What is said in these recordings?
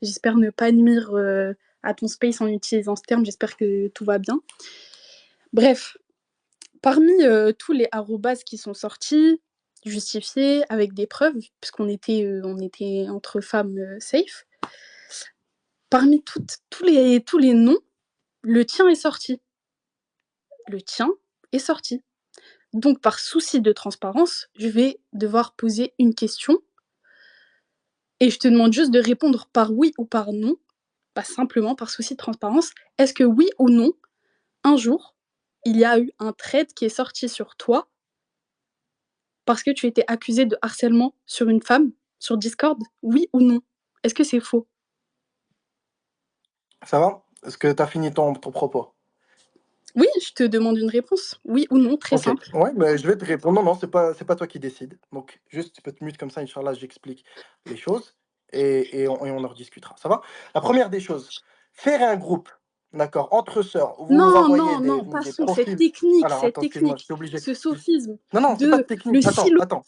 J'espère ne pas nuire à ton space en utilisant ce terme. J'espère que tout va bien. Bref, parmi tous les arrobas qui sont sortis, justifiés, avec des preuves, puisqu'on on était entre femmes safe, parmi tous les noms, le tien est sorti. Le tien est sorti. Donc, par souci de transparence, je vais devoir poser une question et je te demande juste de répondre par oui ou par non, pas simplement par souci de transparence. Est-ce que oui ou non, un jour, il y a eu un thread qui est sorti sur toi parce que tu étais accusé de harcèlement sur une femme sur Discord? Oui ou non? Est-ce que c'est faux? Ça va? Est-ce que tu as fini ton propos? Oui, je te demande une réponse. Oui ou non, très Ok, simple. ouais, bah, je vais te répondre. Non, non, c'est pas toi qui décide. Donc, juste, tu peux te mute comme ça, Inch'Allah, j'explique les choses et on en rediscutera. Ça va? La première des choses, faire un groupe, d'accord, entre sœurs, où vous vous Non, envoyez non, des, non, des passons. Cette profils. technique, Alors, cette attends, excuse-moi, je technique, suis obligé. ce sophisme Non, non, c'est pas de de technique. le Attends, silo. attends.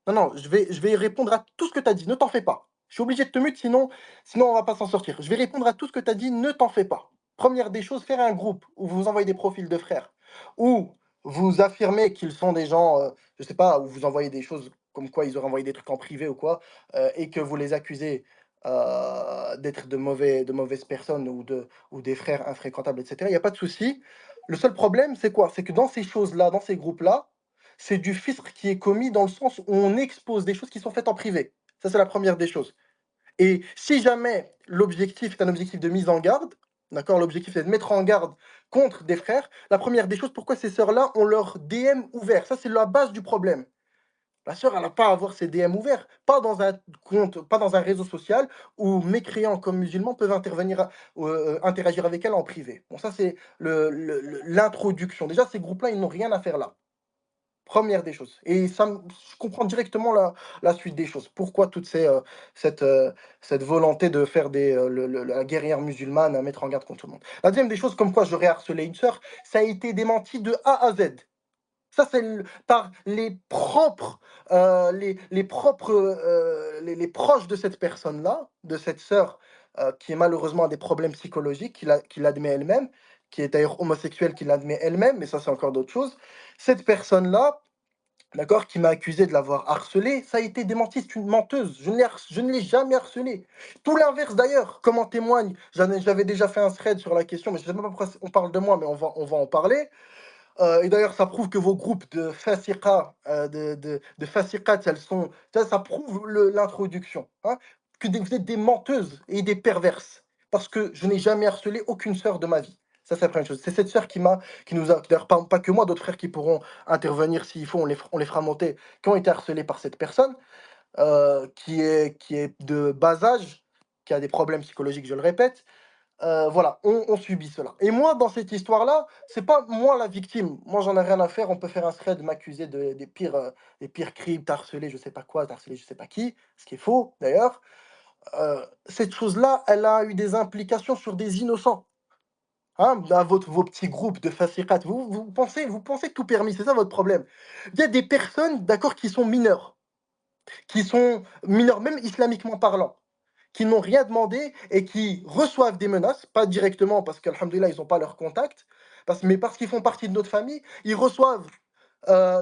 Non, non, je vais répondre à tout ce que tu as dit, ne t'en fais pas. Je suis obligé de te mute, sinon on va pas s'en sortir. Je vais répondre à tout ce que tu as dit, ne t'en fais pas. Première des choses, faire un groupe où vous envoyez des profils de frères, où vous affirmez qu'ils sont des gens, je sais pas, où vous envoyez des choses comme quoi ils auraient envoyé des trucs en privé ou quoi, et que vous les accusez d'être de mauvaises personnes ou des frères infréquentables, etc. Il n'y a pas de souci. Le seul problème, c'est quoi? C'est que dans ces choses-là, dans ces groupes-là, c'est du fisc qui est commis dans le sens où on expose des choses qui sont faites en privé. Ça, c'est la première des choses. Et si jamais l'objectif est un objectif de mise en garde, d'accord, l'objectif est de mettre en garde contre des frères, la première des choses, pourquoi ces sœurs-là ont leur DM ouvert? Ça, c'est la base du problème. La sœur, elle n'a pas à avoir ses DM ouverts, pas dans un compte, pas dans un réseau social où mécréants comme musulmans peuvent interagir avec elle en privé. Bon, ça, c'est l'introduction. Déjà, ces groupes-là, ils n'ont rien à faire là. Première des choses et je comprends directement la suite des choses. Pourquoi cette, cette volonté de faire la guerrière musulmane à mettre en garde contre tout le monde. La deuxième des choses, comme quoi j'aurais harcelé une sœur, ça a été démenti de A à Z. Ça, c'est par les propres, les proches de cette personne-là, de cette sœur, qui malheureusement a des problèmes psychologiques, qui l'admet elle-même, qui est d'ailleurs homosexuelle, qui l'admet elle-même, mais ça, c'est encore d'autres choses. Cette personne-là, d'accord, qui m'a accusé de l'avoir harcelé, ça a été démenti, c'est une menteuse. Je ne l'ai jamais harcelé. Tout l'inverse d'ailleurs, comme en témoigne, j'avais déjà fait un thread sur la question, mais je ne sais même pas pourquoi on parle de moi, mais on va en parler. Et d'ailleurs, ça prouve que vos groupes de fasiqa, de fasiqat, ça prouve l'introduction. Hein, vous êtes des menteuses et des perverses. Parce que je n'ai jamais harcelé aucune sœur de ma vie. Ça, c'est la première chose. C'est cette sœur qui nous a, d'ailleurs, pas que moi, d'autres frères qui pourront intervenir s'il faut, on les fera monter, qui ont été harcelés par cette personne, qui est de bas âge, qui a des problèmes psychologiques, je le répète, voilà, on subit cela. Et moi, dans cette histoire-là, c'est pas moi la victime. Moi, j'en ai rien à faire. On peut faire un thread, m'accuser des pires crimes, t'harceler, je sais pas quoi, t'harceler, je sais pas qui, ce qui est faux d'ailleurs. Cette chose-là, elle a eu des implications sur des innocents. Hein, vos petits groupes de fasiqat, vous pensez tout permis, c'est ça votre problème. Il y a des personnes, d'accord, qui sont mineurs, même islamiquement parlant, qui n'ont rien demandé et qui reçoivent des menaces, pas directement parce qu'alhamdoulilah, ils n'ont pas leur contact, mais parce qu'ils font partie de notre famille, ils reçoivent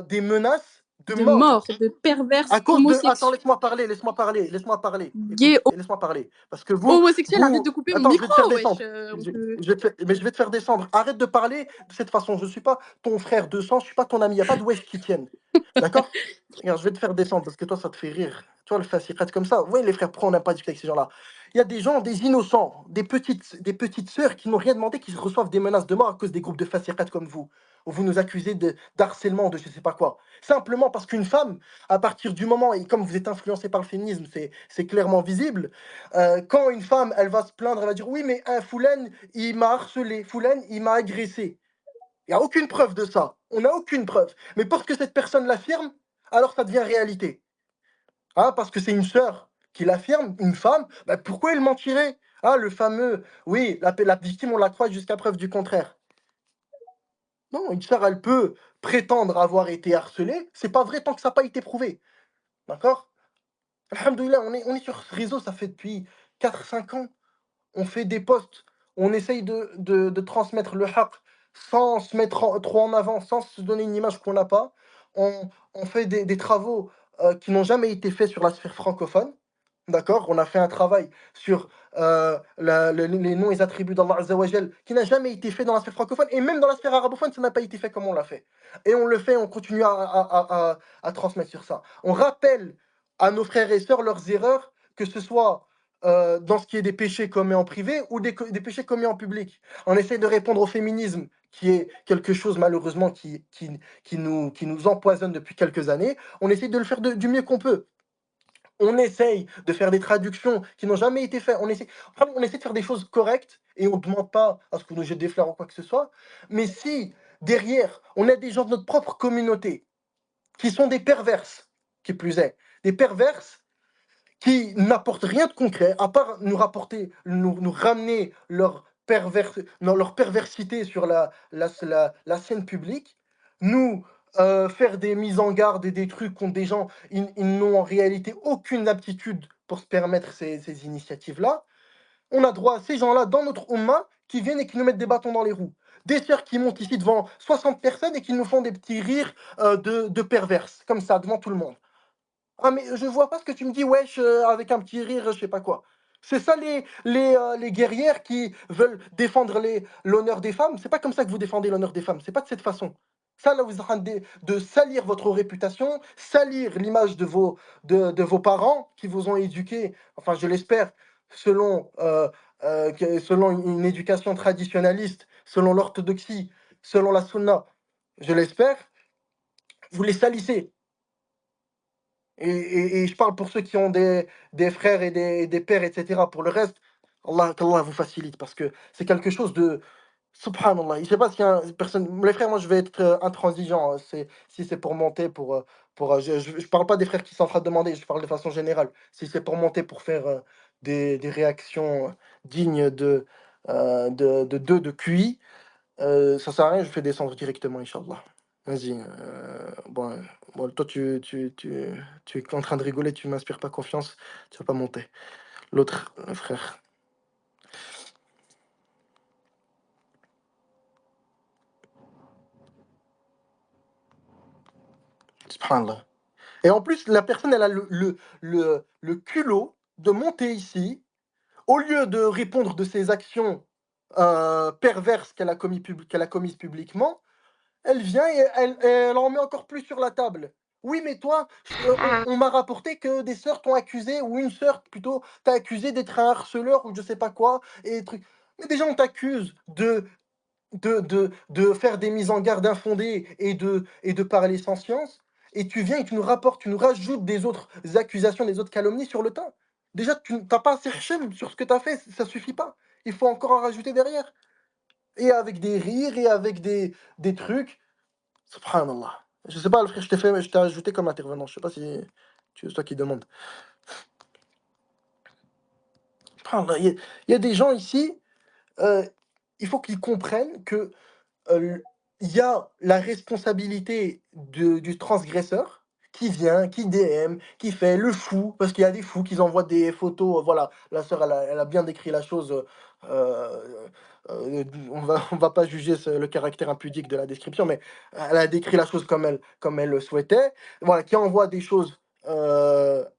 des menaces de De mort mort, de perverse à cause de... Attends, homosexuel, laisse-moi parler. gay, Écoute, laisse-moi parler. Parce que homosexuel, arrête de couper mon Attends, je vais micro, te faire wesh. descendre. Mais je vais te faire descendre. Arrête de parler de cette façon. Je ne suis pas ton frère de sang, je ne suis pas ton ami. Il n'y a pas de wesh qui tienne. D'accord? Regarde, je vais te faire descendre parce que toi, ça te fait rire. Toi, le fascicat comme ça. Oui, les frères pro, on n'aime pas discuter avec ces gens-là. Il y a des gens, des innocents, des petites sœurs qui n'ont rien demandé, qui reçoivent des menaces de mort à cause des groupes de fascicat comme vous. Où vous nous accusez d'harcèlement, de je sais pas quoi. Simplement parce qu'une femme, à partir du moment, et comme vous êtes influencé par le féminisme, c'est clairement visible, quand une femme, elle va se plaindre, elle va dire oui, mais un Foulen, il m'a harcelé, Foulen, il m'a agressé. Il n'y a aucune preuve de ça. On n'a aucune preuve. Mais parce que cette personne l'affirme, alors ça devient réalité. Hein, parce que c'est une sœur qui l'affirme, une femme, bah pourquoi elle mentirait? Ah, le fameux, oui, la victime, on la croit jusqu'à preuve du contraire. Non, une sœur, elle peut prétendre avoir été harcelée. C'est pas vrai tant que ça n'a pas été prouvé. D'accord? Alhamdoulilah, on est sur ce réseau, ça fait depuis 4 5 ans. On fait des posts, on essaye de transmettre le haqq sans se mettre trop en avant, sans se donner une image qu'on n'a pas. On fait des travaux qui n'ont jamais été faits sur la sphère francophone. D'accord? On a fait un travail sur les noms et les attributs d'Allah Azza wa Jal qui n'a jamais été fait dans la sphère francophone et même dans la sphère arabophone, ça n'a pas été fait comme on l'a fait. Et on le fait, on continue à transmettre sur ça. On rappelle à nos frères et sœurs leurs erreurs, que ce soit dans ce qui est des péchés commis en privé ou des péchés commis en public. On essaie de répondre au féminisme, qui est quelque chose malheureusement qui nous empoisonne depuis quelques années. On essaie de le faire du mieux qu'on peut. On essaye de faire des traductions qui n'ont jamais été faites. On essaie de faire des choses correctes et on ne demande pas à ce qu'on nous jette des fleurs ou quoi que ce soit. Mais si derrière, on a des gens de notre propre communauté qui sont des perverses, qui plus est, des perverses qui n'apportent rien de concret, à part nous ramener leur perversité sur la scène publique, nous faire des mises en garde et des trucs contre des gens, ils n'ont en réalité aucune aptitude pour se permettre ces initiatives-là. On a droit à ces gens-là dans notre Oumma qui viennent et qui nous mettent des bâtons dans les roues. Des sœurs qui montent ici devant 60 personnes et qui nous font des petits rires de perverses, comme ça, devant tout le monde. Ah mais je vois pas ce que tu me dis, wesh, avec un petit rire, je sais pas quoi. C'est ça les guerrières qui veulent défendre l'honneur des femmes? C'est pas comme ça que vous défendez l'honneur des femmes, c'est pas de cette façon. Ça, là, vous êtes en train de salir votre réputation, salir l'image de vos parents qui vous ont éduqué, enfin je l'espère, selon une éducation traditionnaliste, selon l'orthodoxie, selon la sunna, je l'espère, vous les salissez. Et je parle pour ceux qui ont des frères et des pères, etc. Pour le reste, qu'Allah vous facilite parce que c'est quelque chose de. Subhanallah. Je sais pas s'il y a personne. Les frères, moi je vais être intransigeant. Si c'est pour monter, je parle pas des frères qui sont en train de demander, je parle de façon générale. Si c'est pour monter, pour faire des réactions dignes de deux de QI, ça sert à rien, je fais descendre directement, Inch'Allah. Vas-y. Bon, toi, tu es en train de rigoler, tu m'inspires pas confiance, tu vas pas monter. L'autre, frère. Subhanallah. Et en plus, la personne, elle a le culot de monter ici, au lieu de répondre de ses actions perverses qu'elle a commises publiquement. Elle vient et elle en met encore plus sur la table. Oui, mais toi, on m'a rapporté que des sœurs t'ont accusé, ou une sœur plutôt, t'a accusé d'être un harceleur ou je sais pas quoi, et des trucs. Mais déjà, on t'accuse de faire des mises en garde infondées et de parler sans science, et tu viens et tu nous rapportes, tu nous rajoutes des autres accusations, des autres calomnies sur le tas. Déjà, tu n'as pas assez rechem sur ce que tu as fait, ça suffit pas. Il faut encore en rajouter derrière. Et avec des rires et avec des trucs. Subhanallah. Je sais pas, le frère, je t'ai ajouté comme intervenant. Je sais pas si c'est toi qui demande. Subhanallah, il y a des gens ici, euh, il faut qu'ils comprennent que il y a la responsabilité du transgresseur qui vient, qui DM, qui fait le fou, parce qu'il y a des fous qui envoient des photos. Voilà, la sœur, elle a bien décrit la chose. On va pas juger le caractère impudique de la description, mais elle a décrit la chose comme elle le souhaitait. Voilà, qui envoie des choses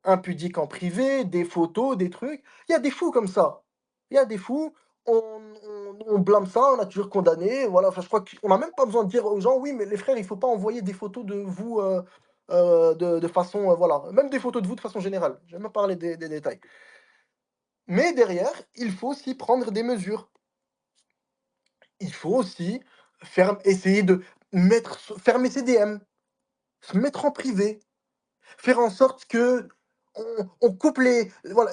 impudiques en privé, des photos, des trucs. Il y a des fous comme ça. Il y a des fous on blâme ça, on a toujours condamné, voilà, enfin, je crois qu'on n'a même pas besoin de dire aux gens: «Oui, mais les frères, il faut pas envoyer des photos de vous, de façon, voilà, même des photos de vous de façon générale». Je vais même parler des détails. Mais derrière, il faut aussi prendre des mesures. Il faut aussi essayer de fermer ses DM, se mettre en privé. Faire en sorte que on coupe les voilà,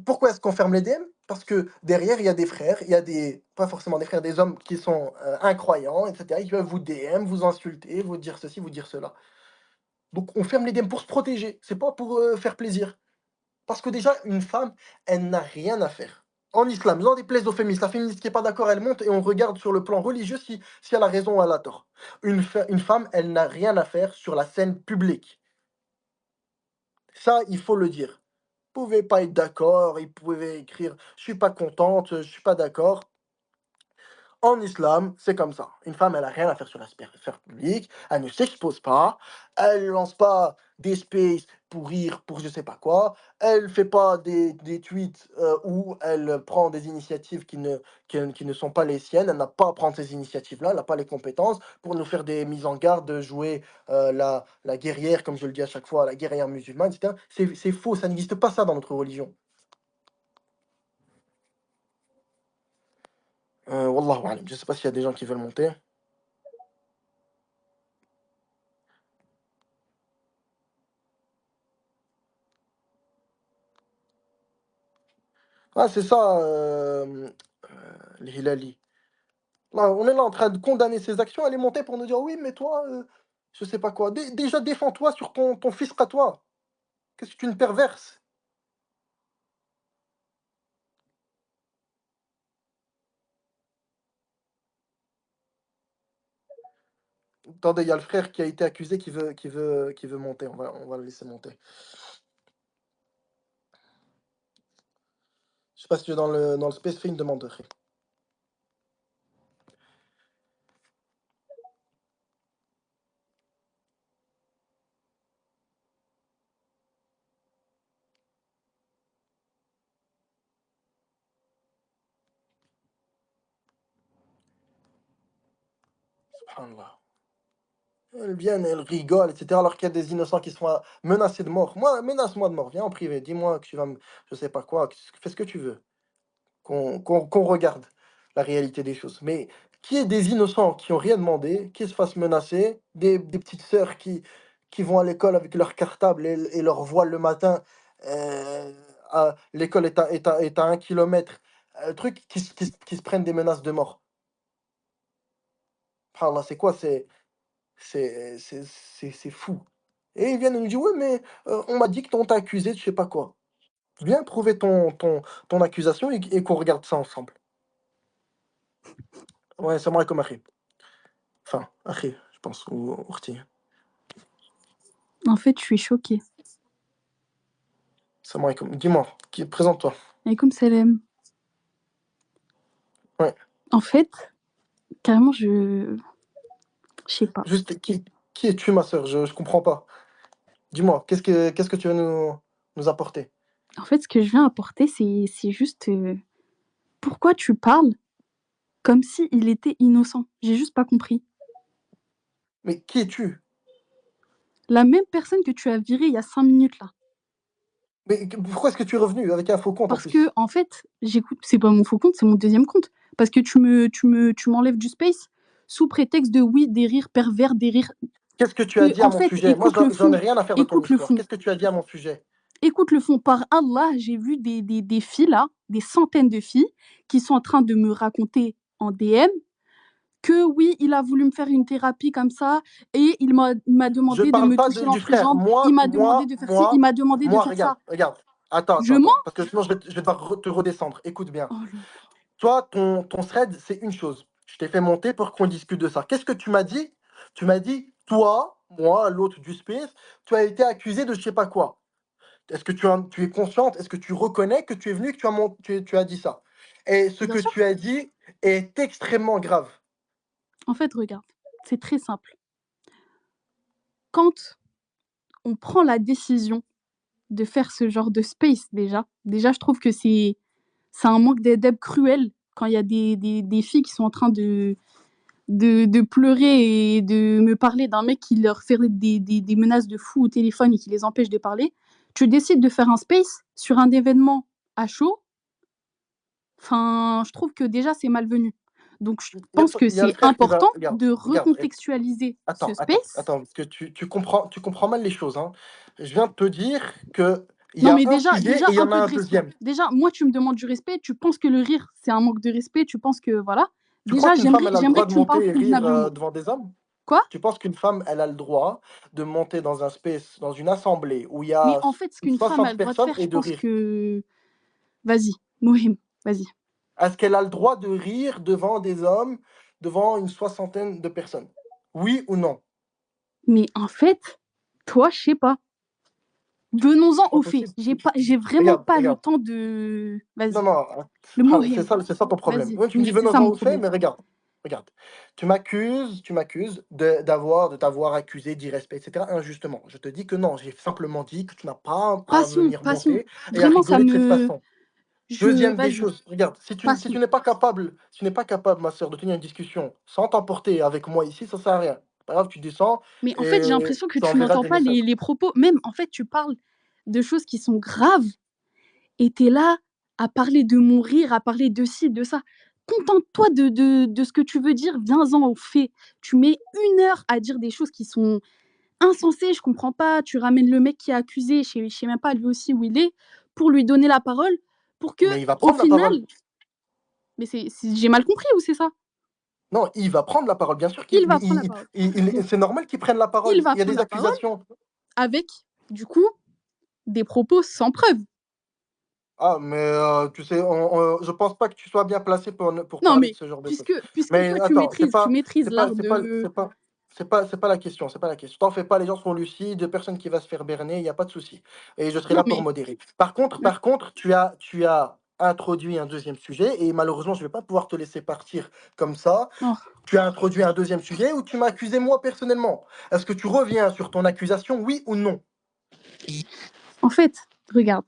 pourquoi est-ce qu'on ferme les DM? Parce que derrière, il y a des frères, il y a des pas forcément des frères, des hommes qui sont, incroyants et cetera. Ils peuvent vous DM, vous insulter, vous dire ceci, vous dire cela. Donc on ferme les DM pour se protéger, c'est pas pour, faire plaisir. Parce que déjà, une femme, elle n'a rien à faire. En islam, n'en déplaise aux féministes, la féministe qui est pas d'accord, elle monte et on regarde sur le plan religieux si elle a raison ou elle a tort. Une femme, elle n'a rien à faire sur la scène publique. Ça, il faut le dire. pouvaient pas être d'accord, ils pouvaient écrire: «Je suis pas contente, je suis pas d'accord». En islam, c'est comme ça. Une femme, elle a rien à faire sur la sphère publique, elle ne s'expose pas, elle lance pas des spaces pour rire, pour je sais pas quoi, elle fait pas des tweets, où elle prend des initiatives qui ne sont pas les siennes, elle n'a pas à prendre ces initiatives-là, elle n'a pas les compétences pour nous faire des mises en garde, de jouer, la guerrière, comme je le dis à chaque fois, la guerrière musulmane, et cetera. C'est faux, ça n'existe pas ça dans notre religion. Wallahu a'lam, je sais pas s'il y a des gens qui veulent monter. Ah, c'est ça, les Hilali. Là, on est là en train de condamner ses actions, elle est montée pour nous dire: «Oui, mais toi, je sais pas quoi». Déjà défends-toi sur ton fisc à toi. Qu'est-ce que tu es une perverse? Attendez, il y a le frère qui a été accusé qui veut monter, on va le laisser monter. Je sais pas si tu es dans le space, fais une demande, akhi. Subhanallah. Elles viennent, elles rigolent, et cetera, alors qu'il y a des innocents qui sont, menacés de mort. Moi, menace-moi de mort, viens en privé, dis-moi que tu vas me je sais pas quoi, fais ce que tu veux. Qu'on regarde la réalité des choses. Mais qu'il y ait des innocents qui ont rien demandé, qui se fassent menacer, des petites sœurs qui vont à l'école avec leur cartable et leur voile le matin, heu, l'école est à 1 kilomètre, truc, qui se prennent des menaces de mort. Subhanallah, c'est quoi? C'est fou. Et ils viennent et nous disent: «Ouais, mais, on m'a dit que on t'a accusé de je sais pas quoi». Viens prouver ton accusation et qu'on regarde ça ensemble. Ouais, salam alaikum akhi. Enfin, Akhi, je pense, ou Ourti. En fait, je suis choquée. Salam alaikum. Dis-moi, présente-toi. Alaykoum salam. Ouais. En fait, carrément, je sais pas. Juste, qui es-tu, ma sœur? Je comprends pas. Dis-moi, qu'est-ce que tu veux nous apporter? En fait, ce que je viens apporter, c'est juste, pourquoi tu parles comme si il était innocent? J'ai juste pas compris. Mais qui es-tu? La même personne que tu as virée il y a 5 minutes là. Mais pourquoi est-ce que tu es revenu avec un faux compte en Parce que plus? en fait, j'écoute c'est pas mon faux compte, c'est mon deuxième compte. Parce que tu m'enlèves du space sous prétexte de oui, des rires pervers, des rires Qu'est-ce que tu as et dit à en mon fait, sujet? Moi, j'en ai rien à faire de ton écoute le histoire. fond, Qu'est-ce que tu as dit à mon sujet? écoute le fond. Par Allah, j'ai vu des filles là, des centaines de filles qui sont en train de me raconter en DM que oui, il a voulu me faire une thérapie comme ça et il m'a Je demandé de parle me pas toucher du frère. l'entrejambe, il m'a demandé de faire ci, il m'a demandé de Moi, faire regarde, ça. regarde. Attends, Je attends, mens? attends. Parce que sinon, je vais devoir te redescendre. Écoute bien. Oh là là. Toi, ton thread, c'est une chose. Je t'ai fait monter pour qu'on discute de ça. Qu'est-ce que tu m'as dit? Tu m'as dit, toi, moi, l'autre du space, tu as été accusé de je sais pas quoi. Est-ce que tu es consciente? Est-ce que tu reconnais que tu es venu et que tu as dit ça? Et ce Bien que sûr. tu as dit est extrêmement grave. En fait, regarde, c'est très simple. Quand on prend la décision de faire ce genre de space déjà je trouve que c'est un manque d'adab cruel quand il y a des filles qui sont en train de pleurer et de me parler d'un mec qui leur fait des menaces de fou au téléphone et qui les empêche de parler. Tu décides de faire un space sur un événement à chaud. Enfin, je trouve que déjà c'est malvenu. Donc je pense que Il y a le c'est frère qui va. important Regarde, de regarde. recontextualiser ce Attends, attends, space. attends, parce que tu comprends mal les choses, hein. Je viens de te dire qu'il y Non, a mais un déjà, sujet déjà et il y un en a peu de un respect. deuxième. Déjà, moi, tu me demandes du respect, tu penses que le rire, c'est un manque de respect, tu penses que, voilà. Tu crois Déjà, qu'une femme, elle a le j'aimerais droit que de tu me parles monter et rire, convenablement. devant des hommes? Quoi? Tu penses qu'une femme, elle a le droit de monter dans un space, dans une assemblée où il y Mais a en fait, ce qu'une femme a 60 le droit de personnes faire, et je de pense rire? que. Vas-y, Mohim, vas-y. Est-ce qu'elle a le droit de rire devant des hommes, devant une soixantaine de personnes? Oui ou non? Mais en fait, toi, je sais pas. Venons-en pas aux faits. possible. J'ai vraiment Regarde, pas le regarde. temps de. Non, Vas-y. non, Le c'est Mohem. ça ton problème. Vas-y. Ouais, tu me dis Mais c'est ça venons-en mon au fait, problème. mais regarde, regarde. Tu m'accuses de t'avoir accusé d'irrespect, etc. injustement. Je te dis que non, j'ai simplement dit que tu n'as pas à Passion, venir passion. monter et à Vraiment, ça rigoler de cette me. façon. Deuxième des Vas-y. choses, regarde, si tu Passion. n'es pas capable, si tu n'es pas capable, ma sœur, de tenir une discussion sans t'emporter avec moi ici, ça sert à rien. C'est pas grave, tu descends Mais en fait, j'ai et l'impression que tu tu enverras n'entends des pas messages. les propos. Même, en fait, tu parles de choses qui sont graves et t'es là à parler de mon rire, à parler de ci, de ça. Contente-toi de ce que tu veux dire, viens-en au fait. Tu mets 1 heure à dire des choses qui sont insensées, je comprends pas. Tu ramènes le mec qui est accusé, je sais même pas lui aussi où il est, pour lui donner la parole, pour que, Mais il va au prendre la final, parole. mais j'ai mal compris ou c'est ça? Non, il va prendre la parole, bien sûr Il mais va prendre la parole. Donc, c'est normal qu'il prenne la il parole. va Il y a prendre des la parole accusations. avec, du coup, des propos sans preuve. Ah, mais tu sais, je pense pas que tu sois bien placé pour Non, parler de mais ce genre de choses. puisque Mais toi, attends, tu maîtrises l'art de. c'est pas la question, c'est pas la question. T'en fais pas, les gens sont lucides, personne qui va se faire berner, il y a pas de souci. Et je serai Non, là pour mais. modérer. Par contre, tu as introduit un deuxième sujet et malheureusement, je vais pas pouvoir te laisser partir comme ça. Oh. Tu as introduit un deuxième sujet où tu m'as accusé moi personnellement. Est-ce que tu reviens sur ton accusation, oui ou non? En fait, regarde.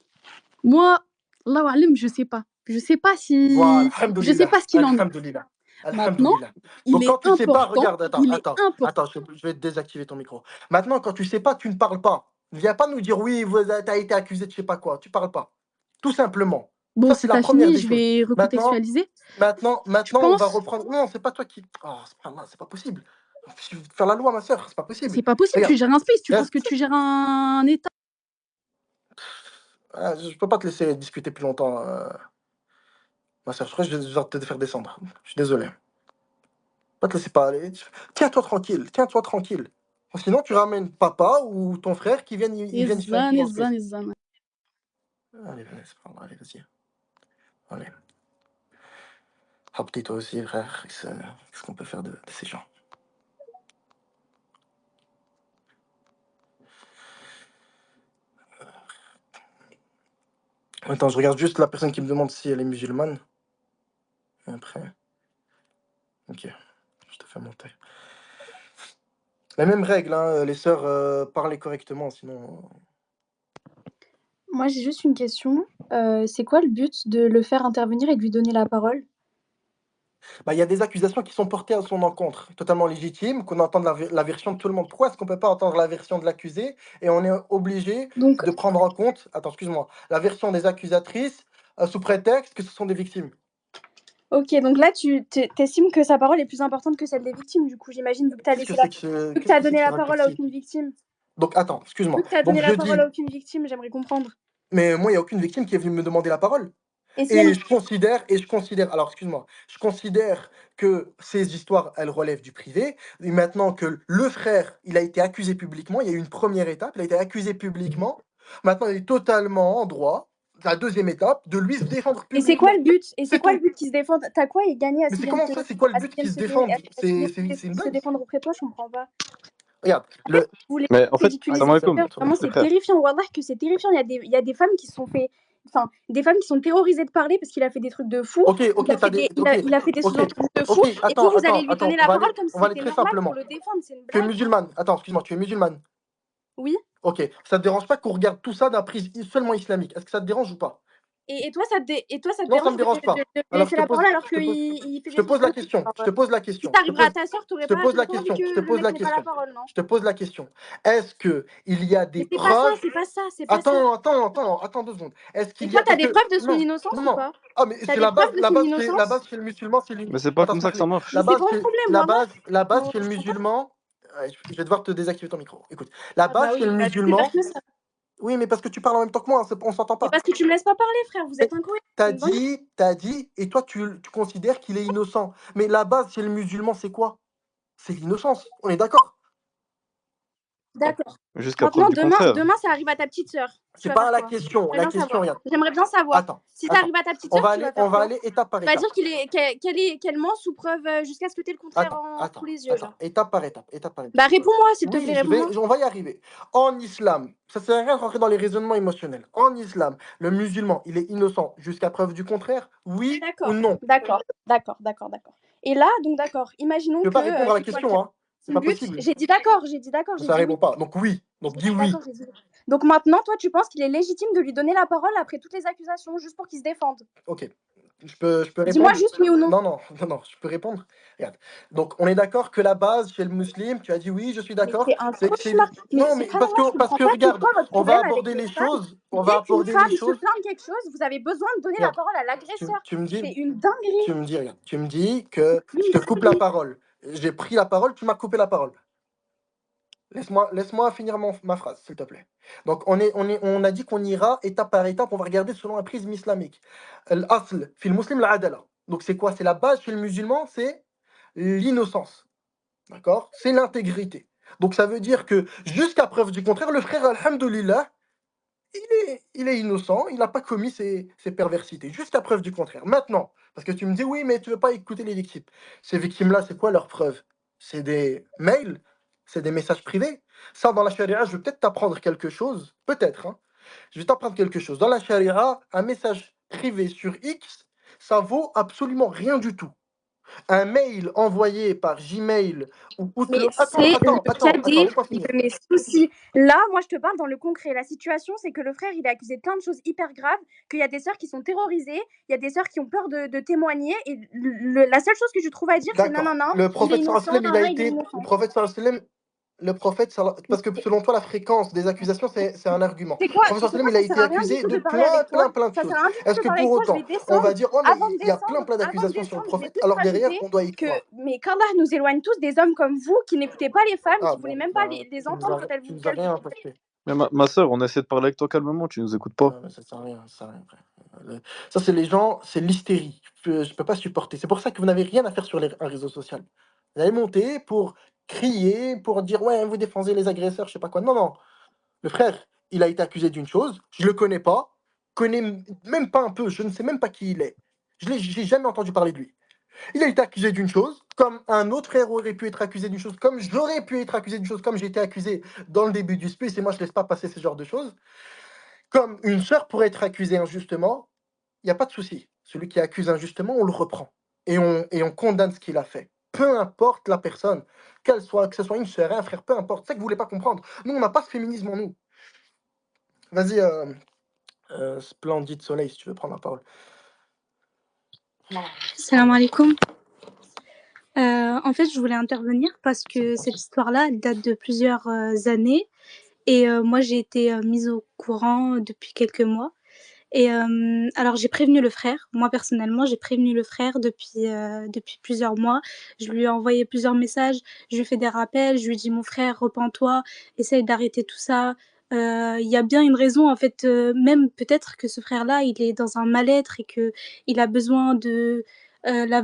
Moi, Allahu Alam, je sais pas. Je sais pas Voilà, si. Je sais alhamdoulilah, pas ce qu'il en est. alhamdoulilah, Maintenant, alhamdoulilah. il Donc est quand tu sais pas, important. regarde, attends, Il est attends, important. attends, je vais te désactiver ton micro. Maintenant, quand tu sais pas, tu ne parles pas. Ne viens pas nous dire oui, tu as été accusé de je sais pas quoi. Tu parles pas. Tout simplement. Bon, Ça, c'est si la t'as première fini, des je choses. vais Maintenant, recontextualiser. maintenant, Tu maintenant, on va penses. reprendre. Non, c'est pas toi qui. Oh, c'est pas possible. Je vais faire la loi, ma soeur, c'est pas possible. C'est pas possible, tu Regarde, gères un space. Tu penses que reste. tu gères un état. Ah, je peux pas te laisser discuter plus longtemps, ma soeur. Je crois que je vais devoir te faire descendre. Je suis désolé. Pas te laisser parler. Tiens-toi tranquille, tiens-toi tranquille. Sinon, tu ramènes papa ou ton frère qui viennent, ils viennent ici Ezan, dans le ezan, space. ezan. Allez, venez, c'est pas grave, allez, vas-y. Allez. Rapti, toi aussi, frère. Qu'est-ce qu'on peut faire de ces gens? Attends, je regarde juste la personne qui me demande si elle est musulmane. Et après. Ok, je te fais monter. La même règle, hein, les sœurs, parlez correctement, sinon. Moi, j'ai juste une question. C'est quoi le but de le faire intervenir et de lui donner la parole? Bah, il y a des accusations qui sont portées à son encontre, totalement légitimes, qu'on entende la version de tout le monde. Pourquoi est-ce qu'on peut pas entendre la version de l'accusé et on est obligé Donc, de prendre en compte, attends, excuse-moi, la version des accusatrices sous prétexte que ce sont des victimes? ok, donc là, t'estimes que sa parole est plus importante que celle des victimes, du coup, j'imagine, vu que Qu'est-ce que c'est que vu que qu'est-ce t'as que c'est donné que ce la parole à raccourci? aucune victime. Donc attends, excuse-moi. Vu que t'as Donc donné je la parole dis, à aucune victime, j'aimerais comprendre. mais moi, il n'y a aucune victime qui est venue me demander la parole. Et si elle... Et je considère, alors excuse-moi, je considère que ces histoires, elles relèvent du privé. Et maintenant que le frère, il a été accusé publiquement, il y a eu une première étape, il a été accusé publiquement. Maintenant, il est totalement en droit, la deuxième étape, de lui se défendre Et c'est quoi publiquement. le but? Et c'est C'est quoi le tout. but qu'ils se défendent? T'as quoi et gagner Mais c'est comment ça, c'est quoi le but qu'ils se défendent? C'est une se blague. défendre auprès de toi? Je comprends pas. Regarde, En fait, le. vous voulez Mais en fait, Ah, ridiculiser salam c'est les ça, alaikum, sœurs. Vraiment, les c'est frères. terrifiant. Wallah, que c'est terrifiant. Il y a des femmes qui se sont fait... Enfin, des femmes qui sont terrorisées de parler parce qu'il a fait des trucs de fou. Ok, ok, t'as des. Ok, Il a fait des ok, sous-entendus de fou. ok, Et vous, attends, vous allez attends, lui attends, donner la parole comme si on va aller c'était très normal pour simplement. le défendre. C'est une Tu es blague. musulmane. Attends, excuse-moi, tu es musulmane. Oui. Ok, ça te dérange pas qu'on regarde tout ça d'un prisme seulement islamique? Est-ce que ça te dérange ou pas? Et toi, ça te Non, ça me dérange dérange pas. de lui Alors laisser la parole alors qu'il il fait je te des pose la vidéos? question, je te pose la Si question, t'arriverais à ta sœur, je t'aurais te pas, pose la envie question, je te que le pose mec la n'ait pas la question, parole, non? je te pose la question. Est-ce que il y a des Mais c'est pas ça, preuves? c'est pas ça, c'est pas ça. Attends 2 secondes. Est-ce Et qu'il y toi, a t'as parce des que preuves de son non, innocence non, ou non. pas? Ah mais T'as c'est des preuves de son la base innocence? chez le musulman, c'est l'une. Mais c'est pas Attends, comme s'il ça te que ça plaît. marche. Mais c'est ton problème, voilà. La base chez le Je comprends pas. musulman. Ouais, je vais devoir te désactiver ton micro. Écoute, la Ah bah base chez oui, le bah tu peux faire musulman. que ça. Oui, mais parce que tu parles en même temps que moi, on s'entend Mais pas. parce que tu me laisses pas parler, frère, vous Mais êtes incohérents. t'as C'est une dinguerie. dit, t'as dit, et toi tu considères qu'il est innocent. Mais la base chez le musulman, c'est quoi? C'est l'innocence. On est d'accord? D'accord. Jusqu'à Maintenant, preuve du contraire. demain, ça arrive à ta petite sœur. Tu C'est vas pas faire la quoi? question. La question, regarde. J'aimerais bien savoir. Attends, Si ça attends. arrive à ta petite On sœur, va tu aller, vas faire on va quoi? aller étape par Tu vas étape. dire qu'elle ment sous preuve jusqu'à ce que tu aies le contraire Attends, sous les yeux. attends. Étape par étape. Bah, réponds-moi, s'il te Oui, plaît, réponds-moi. on va y arriver. En islam, ça sert à rien de rentrer dans les raisonnements émotionnels. En islam, le musulman, il est innocent jusqu'à preuve du contraire, oui ou non? D'accord. Et là, donc d'accord, imaginons Tu que peux pas répondre à la c'est toi question, hein? C'est pas le but. possible. J'ai dit d'accord, j'ai Ça dit oui. répond pas. Donc oui. Donc dis oui. D'accord, j'ai dit oui. Donc maintenant, toi, tu penses qu'il est légitime de lui donner la parole après toutes les accusations, juste pour qu'il se défende? Ok. Je peux répondre. Dis-moi juste oui ou non. Non, je peux répondre. Regarde. Donc, on est d'accord que la base chez le musulman, tu as dit oui, je suis d'accord. Mais c'est un que c'est cauchemar. Mais non, mais parce que regarde, pourquoi votre on va problème avec aborder les les femmes, choses. On dès va qu'une aborder femme les se choses. plaint de quelque chose, vous avez besoin de donner la Regarde, parole à l'agresseur. Tu me dis, C'est une dinguerie. regarde, tu me dis que je te coupe la parole. J'ai pris la parole, tu m'as coupé la parole. Laisse-moi finir ma phrase, s'il te plaît. Donc, on a dit qu'on ira étape par étape, on va regarder selon un prisme islamique. L'asl, fil muslim, l'adala. Donc, c'est quoi? C'est la base chez le musulman, c'est l'innocence. D'accord? C'est l'intégrité. Donc, ça veut dire que jusqu'à preuve du contraire, le frère, alhamdoulilah, il est innocent, il n'a pas commis ces perversités. Jusqu'à preuve du contraire. Maintenant, parce que tu me dis, oui, mais tu ne veux pas écouter les victimes. Ces victimes-là, c'est quoi leur preuve? C'est des mails, c'est des messages privés. Ça, dans la charia, je vais peut-être t'apprendre quelque chose. Peut-être, hein. Je vais t'apprendre quelque chose. Dans la charia, un message privé sur X, ça vaut absolument rien du tout. Un mail envoyé par Gmail ou Mais Outlook. c'est le cadet Laisse-moi finir. de mes soucis. Là, moi, je te parle dans le concret. La situation, c'est que le frère, il est accusé de plein de choses hyper graves, qu'il y a des sœurs qui sont terrorisées, il y a des sœurs qui ont peur de témoigner. Et la seule chose que je trouve à dire, c'est non, D'accord. non, non. Le prophète il est sallallahu alayhi wa sallam, innocent, il a non, il est été. innocent. Parce que selon toi, la fréquence des accusations, c'est un argument. C'est quoi? Le prophète sallallahu alayhi wa sallam, il a été accusé de plein de Ça choses. sert à rien du tout Est-ce de que parler pour avec toi, je autant, vais on descendre. va dire, oh, mais Avant de il y a plein d'accusations sur le je vais prophète, juste alors derrière, rajouter on doit y croire. mais qu'Allah nous éloigne tous des hommes comme vous qui n'écoutaient pas les femmes, Ah, qui voulaient bon, même pas bah, les tu nous entendre as, quand elles tu vous nous as rien apporté. Mais ma soeur, on essaie de parler avec toi calmement, tu nous écoutes pas. Ouais, mais ça sert à rien, frère. Ça, c'est les gens, c'est l'hystérie. Je peux pas supporter. C'est pour ça que vous n'avez rien à faire sur un réseau social. Vous allez monter pour crier, pour dire, ouais, vous défendez les agresseurs, je sais pas quoi. Non, non. Le frère, il a été accusé d'une chose, je le connais pas, même pas un peu, je ne sais même pas qui il est. J'ai jamais entendu parler de lui. Il a été accusé d'une chose, comme un autre frère aurait pu être accusé d'une chose, comme j'aurais pu être accusé d'une chose, comme j'ai été accusé dans le début du space, et moi je laisse pas passer ce genre de choses. Comme une sœur pourrait être accusée injustement, il n'y a pas de souci. Celui qui accuse injustement, on le reprend. Et on condamne ce qu'il a fait. Peu importe la personne, que ce soit une sœur, un frère, peu importe. C'est ça que vous voulez pas comprendre. Nous, on n'a pas ce féminisme en nous. Vas-y, Splendide Soleil, si tu veux prendre la parole. Salam alaikum. En fait, je voulais intervenir parce que cette histoire-là, elle date de plusieurs années. Et moi, j'ai été mise au courant depuis quelques mois. Et alors, j'ai prévenu le frère. Moi, personnellement, j'ai prévenu le frère depuis plusieurs mois. Je lui ai envoyé plusieurs messages. Je lui ai fait des rappels. Je lui ai dit, mon frère, repens-toi. Essaye d'arrêter tout ça. Il y a bien une raison, en fait. Même peut-être que ce frère-là, il est dans un mal-être et qu'il a besoin de la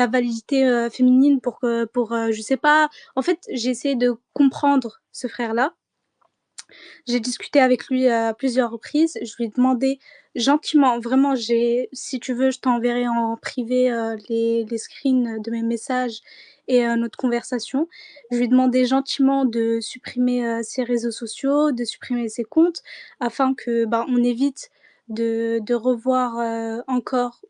validité féminine pour je sais pas. En fait, j'ai essayé de comprendre ce frère-là. J'ai discuté avec lui à plusieurs reprises. Je lui ai demandé gentiment, vraiment, si tu veux, je t'enverrai en privé les screens de mes messages et notre conversation. Je lui ai demandé gentiment de supprimer ses réseaux sociaux, de supprimer ses comptes, afin que on évite de revoir encore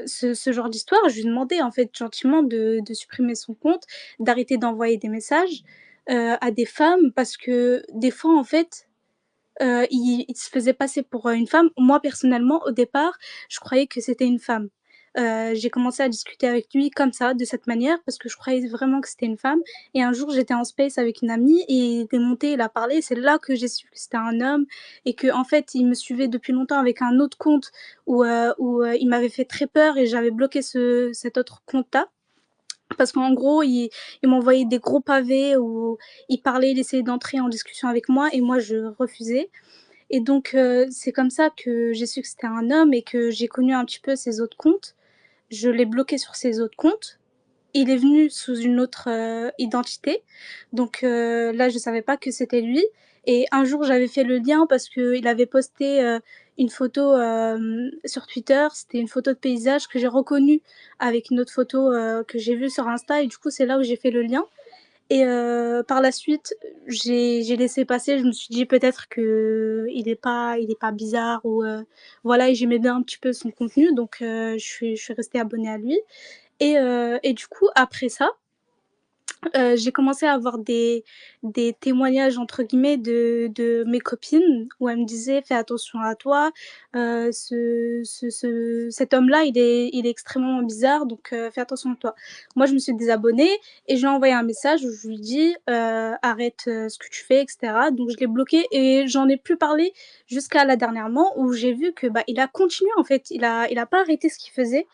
ce genre d'histoire. Je lui ai demandé en fait gentiment de supprimer son compte, d'arrêter d'envoyer des messages à des femmes parce que des fois en fait il se faisait passer pour une femme. Moi personnellement au départ je croyais que c'était une femme. J'ai commencé à discuter avec lui comme ça, de cette manière, parce que je croyais vraiment que c'était une femme. Et un jour, j'étais en space avec une amie et il est monté, il a parlé. C'est là que j'ai su que c'était un homme et que en fait, il me suivait depuis longtemps avec un autre compte où il m'avait fait très peur et j'avais bloqué cet autre compte-là. Parce qu'en gros, il m'envoyait des gros pavés où il parlait, il essayait d'entrer en discussion avec moi et moi, je refusais. Et donc, c'est comme ça que j'ai su que c'était un homme et que j'ai connu un petit peu ses autres comptes. Je l'ai bloqué sur ses autres comptes. il est venu sous une autre identité. Donc là, je savais pas que c'était lui. Et un jour, j'avais fait le lien parce qu'il avait posté une photo sur Twitter. C'était une photo de paysage que j'ai reconnue avec une autre photo que j'ai vue sur Insta. Et du coup, c'est là où j'ai fait le lien. Et par la suite, j'ai laissé passer. Je me suis dit peut-être qu'il n'est pas bizarre ou voilà. Et j'aimais bien un petit peu son contenu, donc je suis restée abonnée à lui. Et du coup, après ça, j'ai commencé à avoir des témoignages entre guillemets de mes copines où elles me disaient fais attention à toi, cet homme-là il est extrêmement bizarre donc fais attention à toi. Moi je me suis désabonnée et je lui ai envoyé un message où je lui dis arrête ce que tu fais etc. Donc je l'ai bloqué et j'en ai plus parlé jusqu'à là dernièrement où j'ai vu que bah il a continué en fait, il a pas arrêté ce qu'il faisait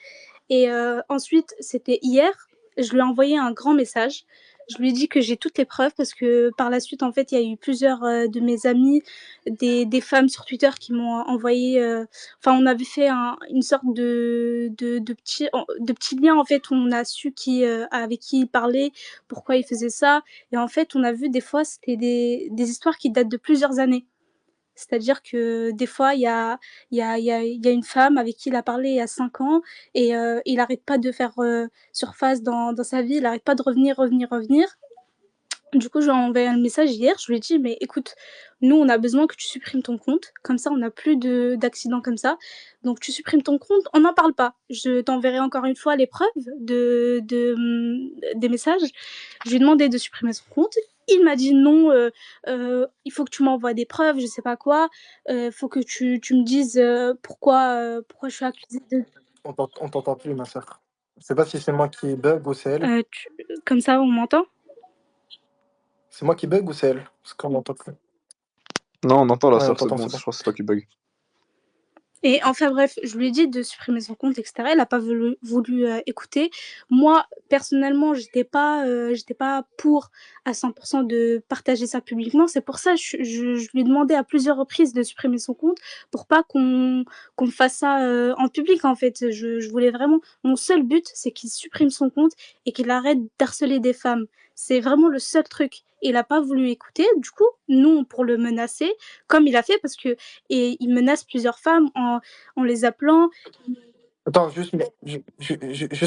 et ensuite, c'était hier, je lui ai envoyé un grand message. Je lui ai dit que j'ai toutes les preuves parce que par la suite, en fait, il y a eu plusieurs de mes amis, des femmes sur Twitter qui m'ont envoyé. Enfin, on avait fait une sorte de petit lien en fait où on a su avec qui il parlait, pourquoi il faisait ça. Et en fait, on a vu des fois, c'était des histoires qui datent de plusieurs années. C'est-à-dire que des fois, il y a une femme avec qui il a parlé il y a 5 ans et il n'arrête pas de faire surface dans sa vie, il n'arrête pas de revenir, revenir, revenir. Du coup, je lui ai envoyé un message hier, je lui ai dit, mais écoute, nous, on a besoin que tu supprimes ton compte, comme ça, on n'a plus d'accidents comme ça. Donc, tu supprimes ton compte, on n'en parle pas. Je t'enverrai encore une fois les preuves des messages. Je lui ai demandé de supprimer son compte. Il m'a dit non, il faut que tu m'envoies des preuves, je sais pas quoi. Faut que tu me dises pourquoi je suis accusée de. On t'entend plus, ma sœur. Je sais pas si c'est moi qui bug ou c'est elle. Comme ça, on m'entend. C'est moi qui bug ou c'est elle? Parce qu'on m'entend plus. Non, on entend la Ouais, on sœur, c'est t'entend, bon, c'est je bon. crois que c'est toi qui bug. Et enfin bref, je lui ai dit de supprimer son compte, etc. Elle n'a pas voulu écouter. Moi, personnellement, j'étais pas pour à 100% de partager ça publiquement. C'est pour ça que je lui ai demandé à plusieurs reprises de supprimer son compte pour pas qu'on fasse ça en public, en fait. Je voulais vraiment... Mon seul but, c'est qu'il supprime son compte et qu'il arrête d'harceler des femmes. C'est vraiment le seul truc. Il n'a pas voulu écouter. Du coup, nous, pour le menacer, comme il a fait, parce que et il menace plusieurs femmes en les appelant. Attends, juste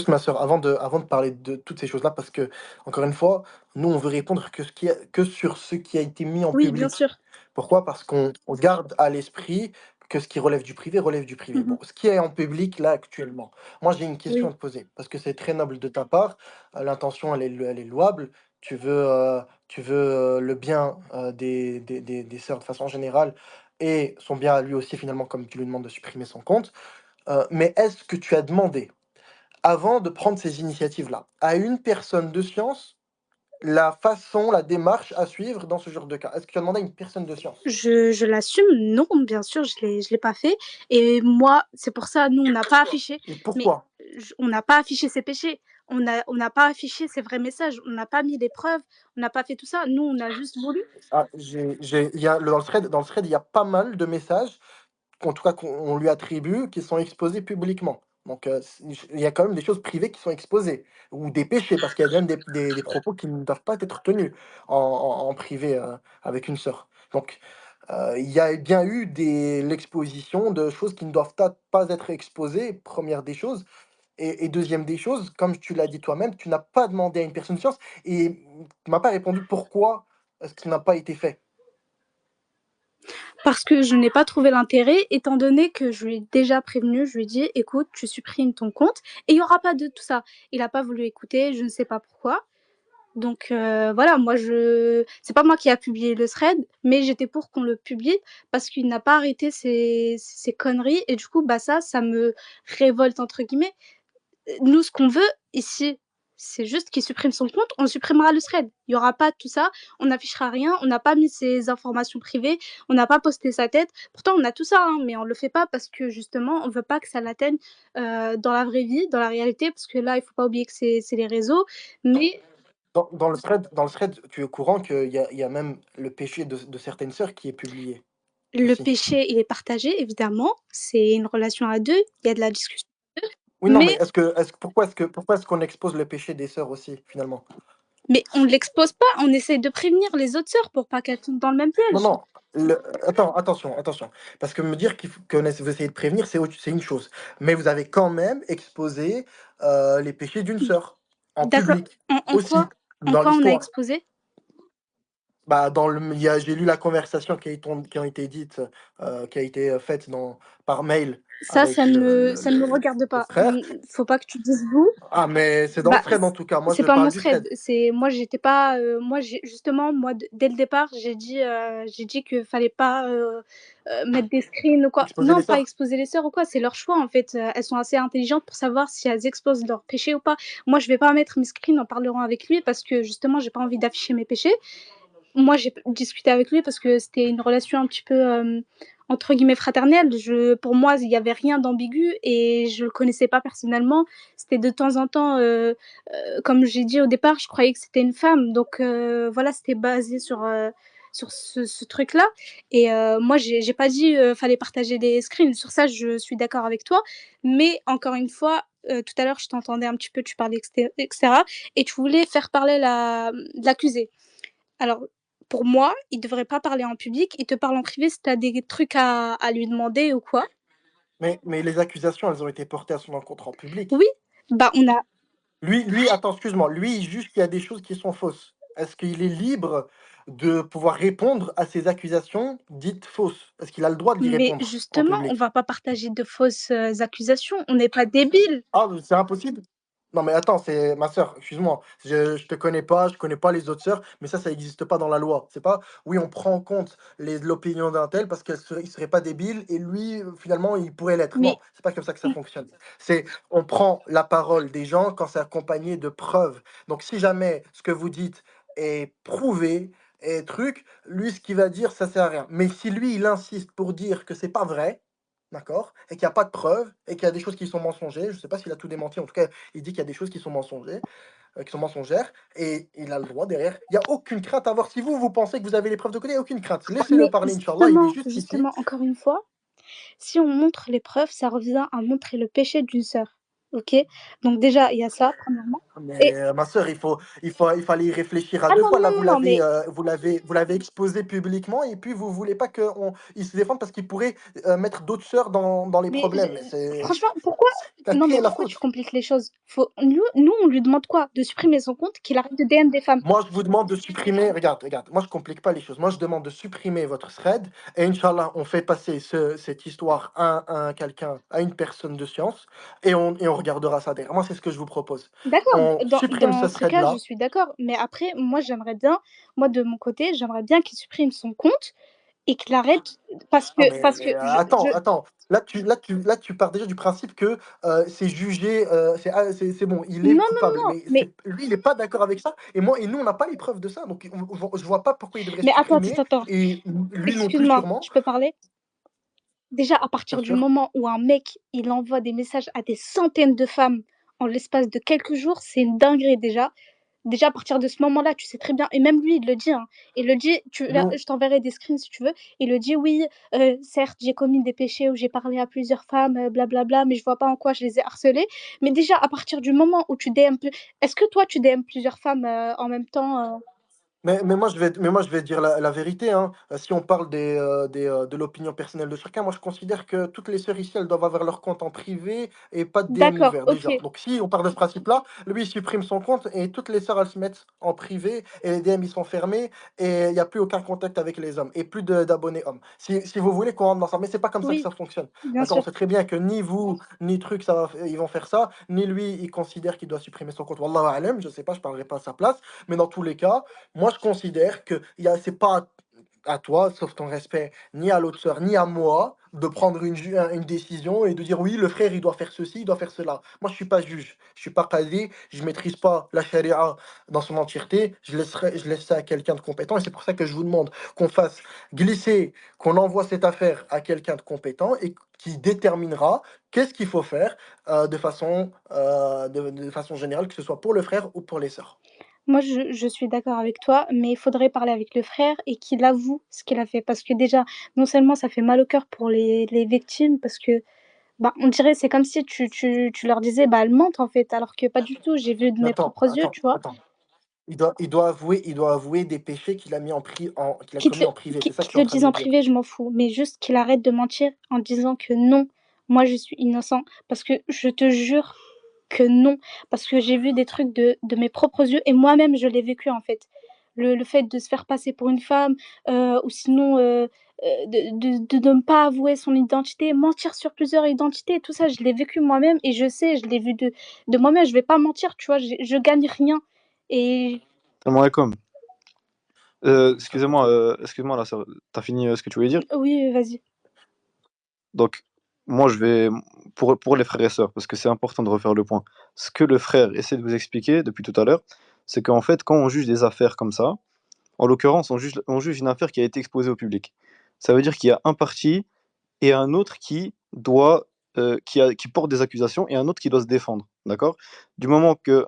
ma sœur, avant de parler de toutes ces choses-là, parce que, encore une fois, nous, on veut répondre que sur ce qui a été mis en Oui, bien public. sûr. Pourquoi? Parce qu'on garde à l'esprit que ce qui relève du privé relève du privé. Bon, ce qui est en public, là, actuellement, moi, j'ai une question Oui. à te poser, parce que c'est très noble de ta part, l'intention, elle est louable, tu veux le bien des sœurs de façon générale, et son bien à lui aussi, finalement, comme tu lui demandes de supprimer son compte. Mais est-ce que tu as demandé, avant de prendre ces initiatives-là, à une personne de science, la façon, la démarche à suivre dans ce genre de cas? Est-ce que tu as demandé à une personne de science? Je l'assume, non, bien sûr, je l'ai pas fait. Et moi, c'est pour ça, nous, on n'a pas affiché. Et Mais pourquoi? on n'a pas affiché ses péchés. On n'a pas affiché ses vrais messages. On n'a pas mis les preuves. On n'a pas fait tout ça. Nous, on a juste voulu. Ah, il y a, dans le thread, il y a pas mal de messages, en tout cas qu'on lui attribue, qui sont exposés publiquement. Donc, il y a quand même des choses privées qui sont exposées, ou des péchés, parce qu'il y a même des propos qui ne doivent pas être tenus en privé avec une sœur. Donc, il y a bien eu l'exposition de choses qui ne doivent pas être exposées, première des choses. Et deuxième des choses, comme tu l'as dit toi-même, tu n'as pas demandé à une personne de science et tu m'as pas répondu pourquoi est-ce que ça n'a pas été fait. Parce que je n'ai pas trouvé l'intérêt, étant donné que je lui ai déjà prévenu, je lui ai dit, écoute, tu supprimes ton compte et il n'y aura pas de tout ça. Il n'a pas voulu écouter, je ne sais pas pourquoi. Donc voilà, c'est pas moi qui a publié le thread, mais j'étais pour qu'on le publie parce qu'il n'a pas arrêté ses conneries et du coup, bah ça me révolte entre guillemets. Nous, ce qu'on veut ici, c'est juste qu'il supprime son compte, on supprimera le thread. Il y aura pas tout ça, on n'affichera rien, on n'a pas mis ses informations privées, on n'a pas posté sa tête. Pourtant, on a tout ça, hein, mais on le fait pas parce que justement, on veut pas que ça l'atteigne dans la vraie vie, dans la réalité, parce que là, il faut pas oublier que c'est les réseaux, mais Dans le thread, tu es au courant qu'il y a même le péché de certaines sœurs qui est publié le aussi. péché, il est partagé, évidemment. C'est une relation à deux, il y a de la discussion. Oui, non, mais Mais pourquoi est-ce qu'on expose le péché des sœurs aussi, finalement? on ne l'expose pas, on essaye de prévenir les autres sœurs pour pas qu'elles tombent dans le même Non, piège. non, attention. Parce que me dire vous essayez de prévenir, c'est une chose. Mais vous avez quand même exposé les péchés d'une sœur, en D'accord. public, En aussi, quoi, dans on a l'histoire. exposé? Bah, j'ai lu la conversation qui a été dite, qui a été faite par mail Ça, avec ça ne me regarde le pas. frère. Faut pas que tu dises vous. Ah, mais c'est dans le Bah, thread en tout cas. Moi, c'est je pas mon parle du thread. thread. C'est moi, j'étais pas. Moi, justement, dès le départ, j'ai dit que fallait pas mettre des screens ou quoi. Exposer Non, les pas sœurs. exposer les sœurs ou quoi. C'est leur choix en fait. Elles sont assez intelligentes pour savoir si elles exposent leurs péchés ou pas. Moi, je vais pas mettre mes screens en parlant avec lui parce que justement, j'ai pas envie d'afficher mes péchés. Moi, j'ai discuté avec lui parce que c'était une relation un petit peu entre guillemets fraternelle. Pour moi, il n'y avait rien d'ambigu et je le connaissais pas personnellement. C'était de temps en temps, comme j'ai dit au départ, je croyais que c'était une femme. Donc voilà, c'était basé sur ce truc-là. Et moi, j'ai pas dit fallait partager des screens. Sur ça, je suis d'accord avec toi. Mais encore une fois, tout à l'heure, je t'entendais un petit peu, tu parlais, etc. Et tu voulais faire parler l'accusé. Alors, pour moi, il devrait pas parler en public. Il te parle en privé si tu as des trucs à lui demander ou quoi. Mais les accusations, elles ont été portées à son encontre en public. Oui, bah on a. Attends, excuse-moi, lui, il juge qu'il y a des choses qui sont fausses. Est-ce qu'il est libre de pouvoir répondre à ces accusations dites fausses? Est-ce qu'il a le droit d'y Mais répondre en justement, on public? va pas partager de fausses accusations. On n'est pas débiles. Ah, c'est impossible? Non, mais attends, c'est ma sœur, excuse-moi. Je te connais pas, je connais pas les autres sœurs, mais ça n'existe pas dans la loi. C'est pas, oui, on prend en compte l'opinion d'un tel parce il serait pas débile et lui, finalement, il pourrait l'être. Mais Non, c'est pas comme ça que ça fonctionne. On prend la parole des gens quand c'est accompagné de preuves. Donc, si jamais ce que vous dites est prouvé et truc, lui, ce qu'il va dire, ça sert à rien. Mais si lui, il insiste pour dire que c'est pas vrai, d'accord? Et qu'il y a pas de preuves et qu'il y a des choses qui sont mensongères. Je sais pas s'il a tout démenti, en tout cas, il dit qu'il y a des choses qui sont qui sont mensongères et il a le droit derrière. Il y a aucune crainte à avoir. Si vous pensez que vous avez les preuves de côté, il y a aucune crainte. Laissez-le mais parler, inchallah, il est juste ici. justement, encore une fois, si on montre les preuves, ça revient à montrer le péché d'une sœur. Ok? Donc déjà, il y a ça, premièrement. Mais Et ma sœur, il fallait y réfléchir à ah deux non, fois. Là, non, non, non, mais vous l'avez exposé publiquement et puis vous voulez pas qu'il se défende parce qu'il pourrait mettre d'autres sœurs dans les Mais problèmes. Mais c'est, franchement, pourquoi t'as non, qui mais est la pourquoi tu faute? compliques les choses? Nous, on lui demande quoi? De supprimer son compte, qu'il arrête de DM des femmes. Moi, je vous demande de supprimer. Regarde. Moi, je complique pas les choses. Moi, je demande de supprimer votre thread. Et Inch'Allah, on fait passer cette histoire à quelqu'un, à une personne de science. Et on regardera ça derrière. Moi, c'est ce que je vous propose. D'accord, On supprime dans ce ce cas, je thread-là. suis d'accord. Mais après, moi de mon côté, j'aimerais bien qu'il supprime son compte et qu'il arrête Ah, mais parce que attends. Là, tu pars déjà du principe que c'est jugé. C'est bon, il est non, non, coupable. non, Mais lui, il n'est pas d'accord avec ça. Et nous, on n'a pas les preuves de ça. Donc, je vois pas pourquoi il devrait mais attends, supprimer. attends. Et lui non plus, Excuse-moi, sûrement. je peux parler? Déjà, à Bien partir du sûr. moment où un mec, il envoie des messages à des centaines de femmes en l'espace de quelques jours, c'est une dinguerie déjà. Déjà, à partir de ce moment-là, tu sais très bien, et même lui, il le dit, hein, il le dit, là, Nous, je t'enverrai des screens si tu veux, il le dit, oui, certes, j'ai commis des péchés où j'ai parlé à plusieurs femmes, blablabla, mais je vois pas en quoi je les ai harcelées. Mais déjà, à partir du moment où tu DM, est-ce que toi, tu DM plusieurs femmes en même temps mais moi, je vais dire la vérité, hein. Si on parle de l'opinion personnelle de chacun, moi, je considère que toutes les sœurs ici, elles doivent avoir leur compte en privé et pas de DM D'accord, ouvert, ok. déjà. Donc, si on part de ce principe-là, lui, il supprime son compte et toutes les sœurs, elles se mettent en privé et les DM, ils sont fermés et il n'y a plus aucun contact avec les hommes et plus d'abonnés hommes. Si vous voulez qu'on rentre dans ça, mais c'est pas comme ça que Oui, ça fonctionne. bien D'accord? On sûr. sait très bien que ni vous, ni truc, ils vont faire ça, ni lui, il considère qu'il doit supprimer son compte. Wallahu a'lam, je sais pas, je parlerai pas à sa place, mais dans tous les cas, moi, je considère que c'est pas à toi, sauf ton respect, ni à l'autre sœur, ni à moi, de prendre une décision et de dire oui, le frère, il doit faire ceci, il doit faire cela. Moi, je suis pas juge, je suis pas qadi, je maîtrise pas la charia dans son entièreté, je laisse ça à quelqu'un de compétent et c'est pour ça que je vous demande qu'on fasse glisser, qu'on envoie cette affaire à quelqu'un de compétent et qui déterminera qu'est-ce qu'il faut faire de façon générale, que ce soit pour le frère ou pour les sœurs. Moi, je suis d'accord avec toi, mais il faudrait parler avec le frère et qu'il avoue ce qu'il a fait. Parce que déjà, non seulement ça fait mal au cœur pour les victimes, parce que Bah, on dirait, c'est comme si tu leur disais, bah, elles mentent en fait, alors que pas du tout. J'ai vu de mes Attends, propres yeux, attends, tu vois. attends. Il doit avouer des péchés qu'il a Qu'ils te commis le, en privé. C'est ça que qu'ils tu es te en le train de disent me en dire. privé, je m'en fous. Mais juste qu'il arrête de mentir en disant que non, moi je suis innocent. Parce que je te jure que non. Parce que j'ai vu des trucs de mes propres yeux et moi-même je l'ai vécu en fait. Le fait de se faire passer pour une femme ou sinon de ne pas avouer son identité, mentir sur plusieurs identités, tout ça, je l'ai vécu moi-même et je sais, je l'ai vu de moi-même. Je vais pas mentir, tu vois, je gagne rien. Et Salam alaikum. Excusez-moi, excuse-moi là, t'as fini ce que tu voulais dire? oui, vas-y. Donc, moi, je vais, pour les frères et sœurs, parce que c'est important de refaire le point. Ce que le frère essaie de vous expliquer depuis tout à l'heure, c'est qu'en fait, quand on juge des affaires comme ça, en l'occurrence, on juge une affaire qui a été exposée au public. Ça veut dire qu'il y a un parti et un autre qui porte des accusations et un autre qui doit se défendre. D'accord? Du moment qu'il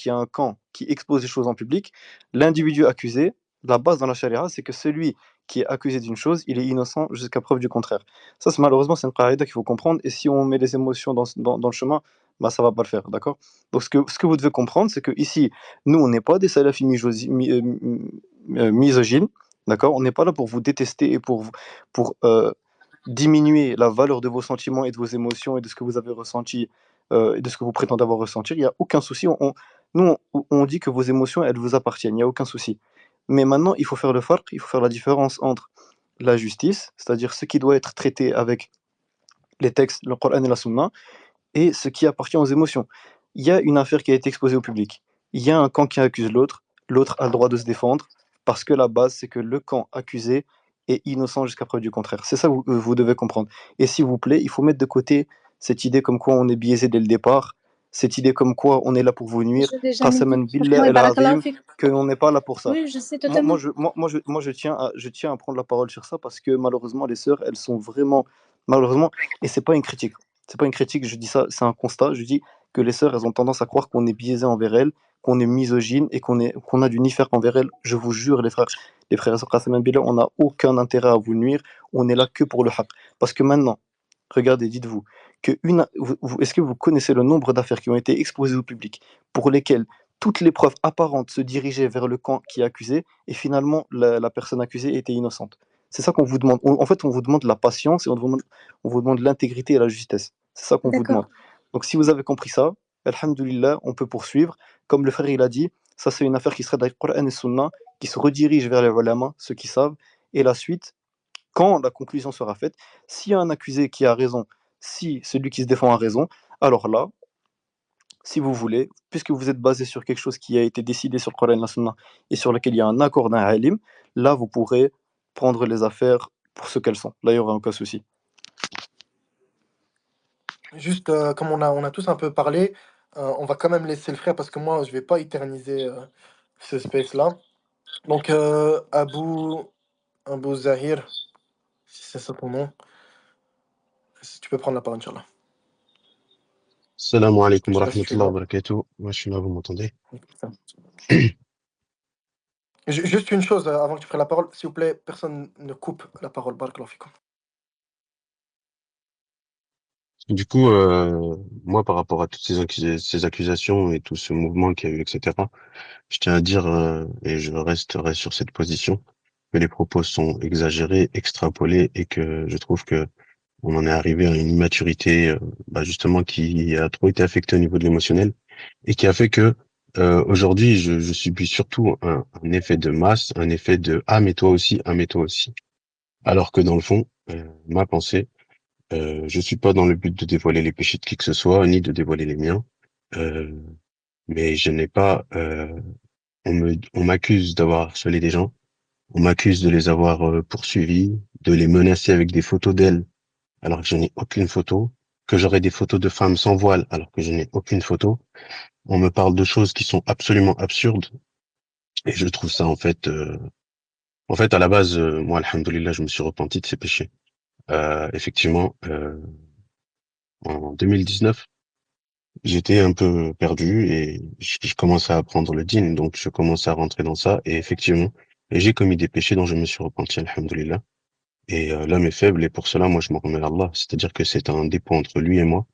y a un camp qui expose les choses en public, l'individu accusé, la base dans la charia, c'est que celui qui est accusé d'une chose, il est innocent jusqu'à preuve du contraire. Ça, malheureusement, c'est une qaïda qu'il faut comprendre. Et si on met les émotions dans le chemin, bah, ça va pas le faire. D'accord? Donc, ce que vous devez comprendre, c'est que ici, nous, on n'est pas des salafis misogynes. D'accord? On n'est pas là pour vous détester et pour diminuer la valeur de vos sentiments et de vos émotions et de ce que vous avez ressenti et de ce que vous prétendez avoir ressenti. Il n'y a aucun souci. Nous, on dit que vos émotions, elles vous appartiennent. Il n'y a aucun souci. Mais maintenant, il faut faire le farq, il faut faire la différence entre la justice, c'est-à-dire ce qui doit être traité avec les textes, le Coran et la Sunna, et ce qui appartient aux émotions. Il y a une affaire qui a été exposée au public. Il y a un camp qui accuse l'autre. L'autre a le droit de se défendre parce que la base, c'est que le camp accusé est innocent jusqu'à preuve du contraire. C'est ça que vous devez comprendre. Et s'il vous plaît, il faut mettre de côté cette idée comme quoi on est biaisé dès le départ, cette idée comme quoi on est là pour vous nuire, Je l'ai jamais dit. qasaman Franchement, billah et el barakallahu azim, fik. qu'on n'est pas là pour ça. Oui, je sais Moi, totalement. moi, je, moi, moi, je, moi, je tiens à prendre la parole sur ça parce que malheureusement, les sœurs, elles sont vraiment, malheureusement, et c'est pas une critique. C'est pas une critique, je dis ça, c'est un constat. Je dis que les sœurs, elles ont tendance à croire qu'on est biaisé envers elles, qu'on est misogyne et qu'on a du nifaq envers elles. Je vous jure, les frères et sœurs Qasem Billah, on n'a aucun intérêt à vous nuire. On est là que pour le haq. Parce que maintenant, regardez, dites-vous, est-ce que vous connaissez le nombre d'affaires qui ont été exposées au public pour lesquelles toutes les preuves apparentes se dirigeaient vers le camp qui est accusé et finalement la personne accusée était innocente? C'est ça qu'on vous demande. En fait, on vous demande la patience et on vous demande l'intégrité et la justesse. C'est ça qu'on vous D'accord. demande. Donc, si vous avez compris ça, alhamdulillah, on peut poursuivre. Comme le frère il a dit, ça c'est une affaire qui serait dans le Coran et Sunna, qui se redirige vers les ulama, ceux qui savent, et la suite, quand la conclusion sera faite, s'il y a un accusé qui a raison, si celui qui se défend a raison, alors là, si vous voulez, puisque vous êtes basé sur quelque chose qui a été décidé sur le Coran et la Sunna et sur lequel il y a un accord d'un alim, là vous pourrez prendre les affaires pour ce qu'elles sont. Là, il n'y aura aucun souci. Juste, comme on a tous un peu parlé, on va quand même laisser le frère parce que moi, je vais pas éterniser ce space-là. Donc, Abou Zahir, si c'est ça ton nom, si tu peux prendre la parole, Inch'Allah. Salam alaikum Je wa sais pas si tu es rahmatullahi wa là. barakatuh. Moi, je suis là, vous m'entendez? Juste une chose avant que tu prennes la parole, s'il vous plaît, personne ne coupe la parole. Barakallahu fikum. Du coup, moi, par rapport à toutes ces accusations et tout ce mouvement qu'il y a eu, etc., je tiens à dire, et je resterai sur cette position, que les propos sont exagérés, extrapolés, et que je trouve que on en est arrivé à une immaturité, justement, qui a trop été affectée au niveau de l'émotionnel, et qui a fait que aujourd'hui, je subis surtout un effet de masse, un effet de ah mais toi aussi, ah mais toi aussi. Alors que dans le fond, ma pensée, je suis pas dans le but de dévoiler les péchés de qui que ce soit, ni de dévoiler les miens. Euh, mais je n'ai pas. On m'accuse d'avoir harcelé des gens. On m'accuse de les avoir poursuivis, de les menacer avec des photos d'elles, alors que je n'ai aucune photo. Que j'aurais des photos de femmes sans voile, alors que je n'ai aucune photo. On me parle de choses qui sont absolument absurdes. Et je trouve ça à la base, moi, alhamdoulilah, je me suis repenti de ces péchés. Effectivement, en 2019, j'étais un peu perdu et je commençais à apprendre le dîn, donc je commençais à rentrer dans ça et effectivement, et j'ai commis des péchés dont je me suis repenti, alhamdoulilah. Et l'homme est faible, et pour cela, moi, je m'en remets à Allah. C'est-à-dire que c'est un dépôt entre lui et moi.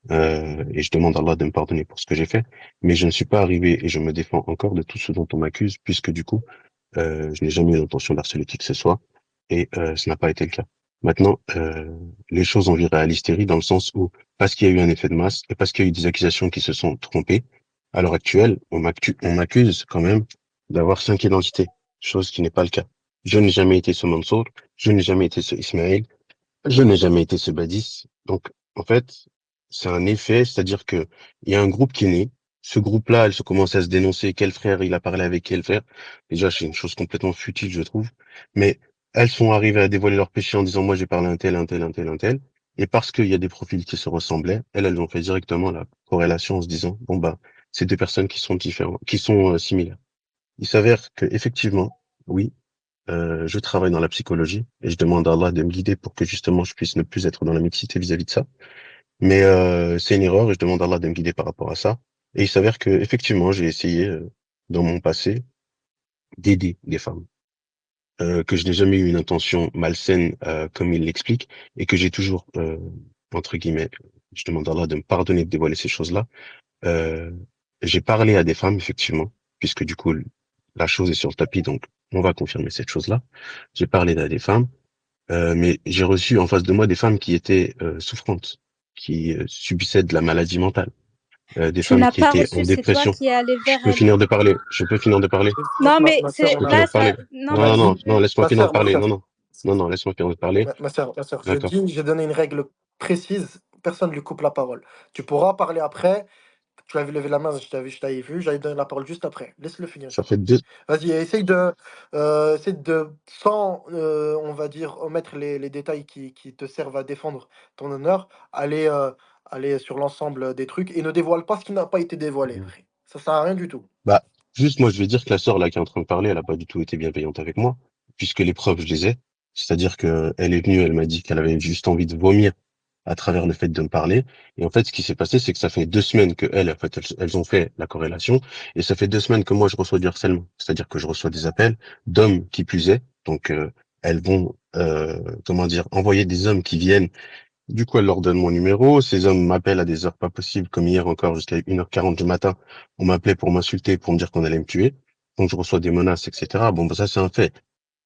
Et je demande à Allah de me pardonner pour ce que j'ai fait. Mais je ne suis pas arrivé, et je me défends encore de tout ce dont on m'accuse, puisque du coup, je n'ai jamais eu l'intention d'harceler qui que ce soit, et ce n'a pas été le cas. Maintenant, les choses ont viré à l'hystérie dans le sens où, parce qu'il y a eu un effet de masse, et parce qu'il y a eu des accusations qui se sont trompées, à l'heure actuelle, on m'accuse quand même d'avoir 5 identités, chose qui n'est pas le cas. Je n'ai jamais été ce Mansour, je n'ai jamais été ce Ismaël, je n'ai jamais été ce Badis. Donc, en fait, c'est un effet, c'est-à-dire que il y a un groupe qui est né. Ce groupe-là, elle se commence à se dénoncer quel frère il a parlé avec quel frère. Déjà, c'est une chose complètement futile, je trouve. Mais elles sont arrivées à dévoiler leur péché en disant, moi, j'ai parlé à un tel, un tel, un tel, un tel. Et parce qu'il y a des profils qui se ressemblaient, elles ont fait directement la corrélation en se disant, bon, bah, c'est deux personnes qui sont différentes, qui sont similaires. Il s'avère que, effectivement, oui, je travaille dans la psychologie et je demande à Allah de me guider pour que justement je puisse ne plus être dans la mixité vis-à-vis de ça. Mais c'est une erreur et je demande à Allah de me guider par rapport à ça. Et il s'avère que effectivement j'ai essayé dans mon passé d'aider des femmes, que je n'ai jamais eu une intention malsaine comme il l'explique et que j'ai toujours entre guillemets, je demande à Allah de me pardonner de dévoiler ces choses-là. Euh, j'ai parlé à des femmes effectivement, puisque du coup la chose est sur le tapis, donc on va confirmer cette chose-là. J'ai parlé à des femmes. Mais j'ai reçu en face de moi des femmes qui étaient souffrantes, qui subissaient de la maladie mentale, des Tu femmes n'as qui pas étaient en reçu, c'est toi dépression. qui es allé Je vers peux elles. finir de parler. Je peux finir de parler. Non, mais Ma Je sœur, c'est peux on finir là, de a. ça. parler. Non, Non, mais non, Vas-y. non, non, laisse-moi Ma finir de sœur, ma parler. sœur. Non, non, non, non, laisse-moi finir de parler. Ma sœur, je D'accord. dis, j'ai donné une règle précise, personne ne lui coupe la parole. Tu pourras parler après. Tu avais levé la main, je t'avais vu, j'allais donner la parole juste après. Laisse-le finir, Ça s'il te fait plaît. deux. Vas-y, essaye de sans, on va dire, omettre les détails qui te servent à défendre ton honneur, aller sur l'ensemble des trucs et ne dévoile pas ce qui n'a pas été dévoilé, frère. Ça sert à rien du tout. Bah, juste moi, je vais dire que la sœur là qui est en train de parler, elle a pas du tout été bienveillante avec moi, puisque les preuves, je les ai. C'est-à-dire que elle est venue, elle m'a dit qu'elle avait juste envie de vomir à travers le fait de me parler. Et en fait, ce qui s'est passé, c'est que ça fait 2 semaines que en fait, elles ont fait la corrélation, et ça fait 2 semaines que moi, je reçois du harcèlement. C'est-à-dire que je reçois des appels d'hommes qui plus est. Donc, elles vont, comment dire, envoyer des hommes qui viennent. Du coup, elle leur donne mon numéro. Ces hommes m'appellent à des heures pas possibles, comme hier encore, jusqu'à 1h40 du matin. On m'appelait pour m'insulter, pour me dire qu'on allait me tuer. Donc, je reçois des menaces, etc. Bon, bah, ça, c'est un fait.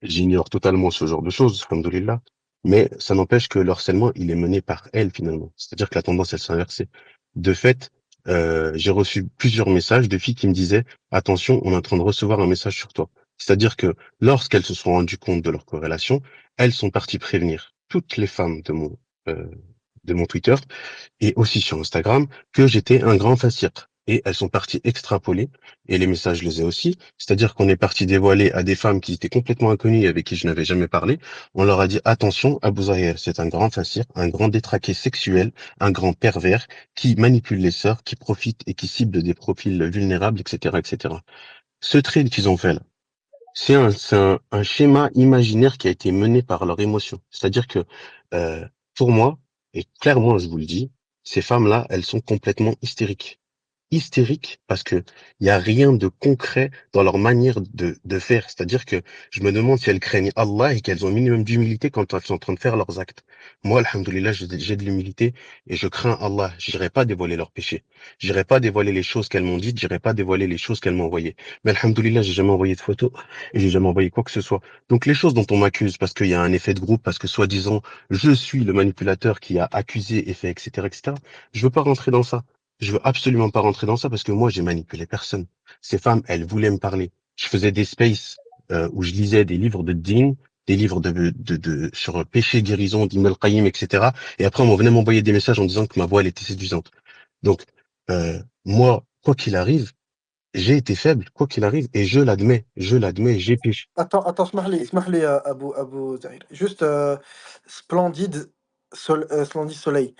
J'ignore totalement ce genre de choses, alhamdoulilah. Mais ça n'empêche que le harcèlement, il est mené par elle, finalement. C'est-à-dire que la tendance, elle s'est inversée. De fait, j'ai reçu plusieurs messages de filles qui me disaient, attention, on est en train de recevoir un message sur toi. C'est-à-dire que lorsqu'elles se sont rendues compte de leur corrélation, elles sont parties prévenir toutes les femmes euh, de mon Twitter et aussi sur Instagram que j'étais un grand fassir. Et elles sont parties extrapoler, et les messages, je les ai aussi. C'est-à-dire qu'on est parti dévoiler à des femmes qui étaient complètement inconnues et avec qui je n'avais jamais parlé. On leur a dit, attention, Abou Zahir, c'est un grand fassir, un grand détraqué sexuel, un grand pervers qui manipule les sœurs, qui profite et qui cible des profils vulnérables, etc., etc. Ce trade qu'ils ont fait là, c'est un schéma imaginaire qui a été mené par leur émotion. C'est-à-dire que, pour moi, et clairement, je vous le dis, ces femmes-là, elles sont complètement hystériques parce que il y a rien de concret dans leur manière de faire. C'est-à-dire que je me demande si elles craignent Allah et qu'elles ont un minimum d'humilité quand elles sont en train de faire leurs actes. Moi, alhamdoulilah, j'ai de l'humilité et je crains Allah. J'irai pas dévoiler leurs péchés. J'irai pas dévoiler les choses qu'elles m'ont dites. J'irai pas dévoiler les choses qu'elles m'ont envoyées. Mais alhamdoulilah, j'ai jamais envoyé de photos et j'ai jamais envoyé quoi que ce soit. Donc les choses dont on m'accuse parce qu'il y a un effet de groupe, parce que soi-disant, je suis le manipulateur qui a accusé et fait, etc., etc. Je veux pas rentrer dans ça. Je veux absolument pas rentrer dans ça parce que moi, j'ai manipulé personne. Ces femmes, elles voulaient me parler. Je faisais des spaces où je lisais des livres de djinn, des livres sur péché, guérison, d'Ibn al-Qayyim, etc. Et après, on venait m'envoyer des messages en disant que ma voix, elle était séduisante. Donc, moi, quoi qu'il arrive, j'ai été faible, quoi qu'il arrive, et je l'admets, j'ai péché. Attends, اسمح لي, Abou Zahir. Juste, Splendide Soleil.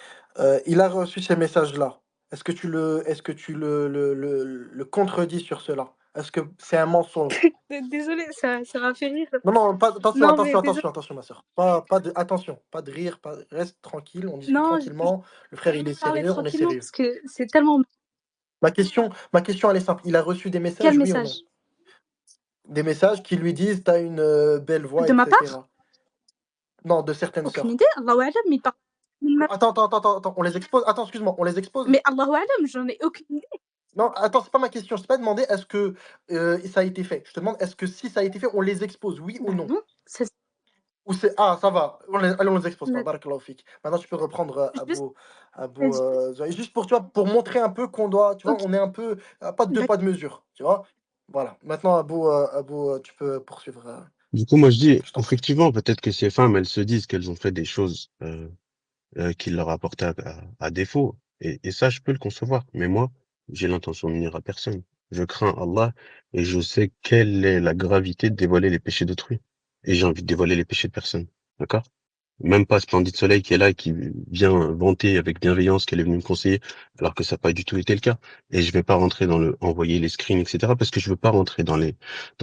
Il a reçu ces messages-là. Est-ce que tu le contredis sur cela? Est-ce que c'est un mensonge? Désolée, ça m'a fait rire. Non, non, pas, attention, Non, mais attention, désolée. attention, ma soeur. Attention, pas de rire, reste tranquille, on discute Non, tranquillement. Le frère, il est parler sérieux, on est tranquillement sérieux. parce que c'est tellement. Ma question, elle est simple. Il a reçu des Quel messages, oui ou non? message? Des messages qui lui disent, t'as une belle voix, De ma part? etc. Non, de certaines Aucune sœurs. idée, Allahu a'lam, mais il parle d'une meuf. Attends, on les expose. Attends, excuse-moi, on les expose. Mais Allahu a'lam, j'en ai aucune idée. Non, attends, c'est pas ma question. Je t'ai pas demandé est-ce que ça a été fait. Je te demande est-ce que si ça a été fait, on les expose, oui ou Bah non? non, ça Ou c'est ah, ça va. Allez, on les expose pas. D'accord. Barakallahu fik. Maintenant, tu peux reprendre Juste, Abou, vas-y. Zoé. Juste pour, tu vois, pour montrer un peu qu'on doit, tu vois, Ok, on est un peu pas de deux d'accord. pas de mesure, tu vois. Voilà. Maintenant, Abou, tu peux poursuivre. Du coup, moi, je dis, Je t'en prie. effectivement, peut-être que ces femmes, elles se disent qu'elles ont fait des choses qui leur apportaient à défaut. Et ça, je peux le concevoir. Mais moi, j'ai l'intention de nuire à personne. Je crains Allah et je sais quelle est la gravité de dévoiler les péchés d'autrui. Et j'ai envie de dévoiler les péchés de personne. D'accord? Même pas Splendide Soleil qui est là et qui vient vanter avec bienveillance qu'elle est venue me conseiller, alors que ça n'a pas du tout été le cas. Et je vais pas rentrer dans le envoyer les screens, etc. parce que je veux pas rentrer dans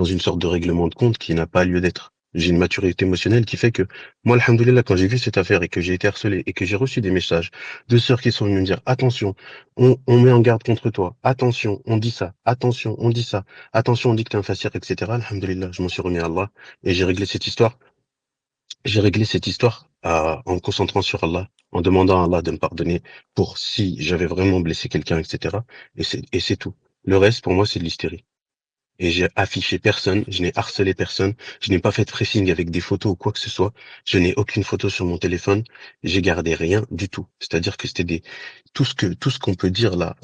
une sorte de règlement de compte qui n'a pas lieu d'être. J'ai une maturité émotionnelle qui fait que moi, alhamdoulilah, quand j'ai vu cette affaire et que j'ai été harcelé et que j'ai reçu des messages de sœurs qui sont venues me dire attention, on met en garde contre toi, attention, on dit ça, attention, on dit ça, attention, on dit que t'es un fassir, etc. Alhamdoulilah, je m'en suis remis à Allah et j'ai réglé cette histoire en me concentrant sur Allah, en demandant à Allah de me pardonner pour si j'avais vraiment blessé quelqu'un, etc. Et c'est tout. Le reste, pour moi, c'est de l'hystérie. Et j'ai affiché personne, je n'ai harcelé personne, je n'ai pas fait de pressing avec des photos ou quoi que ce soit, je n'ai aucune photo sur mon téléphone, j'ai gardé rien du tout. C'est-à-dire que c'était tout ce qu'on peut dire là,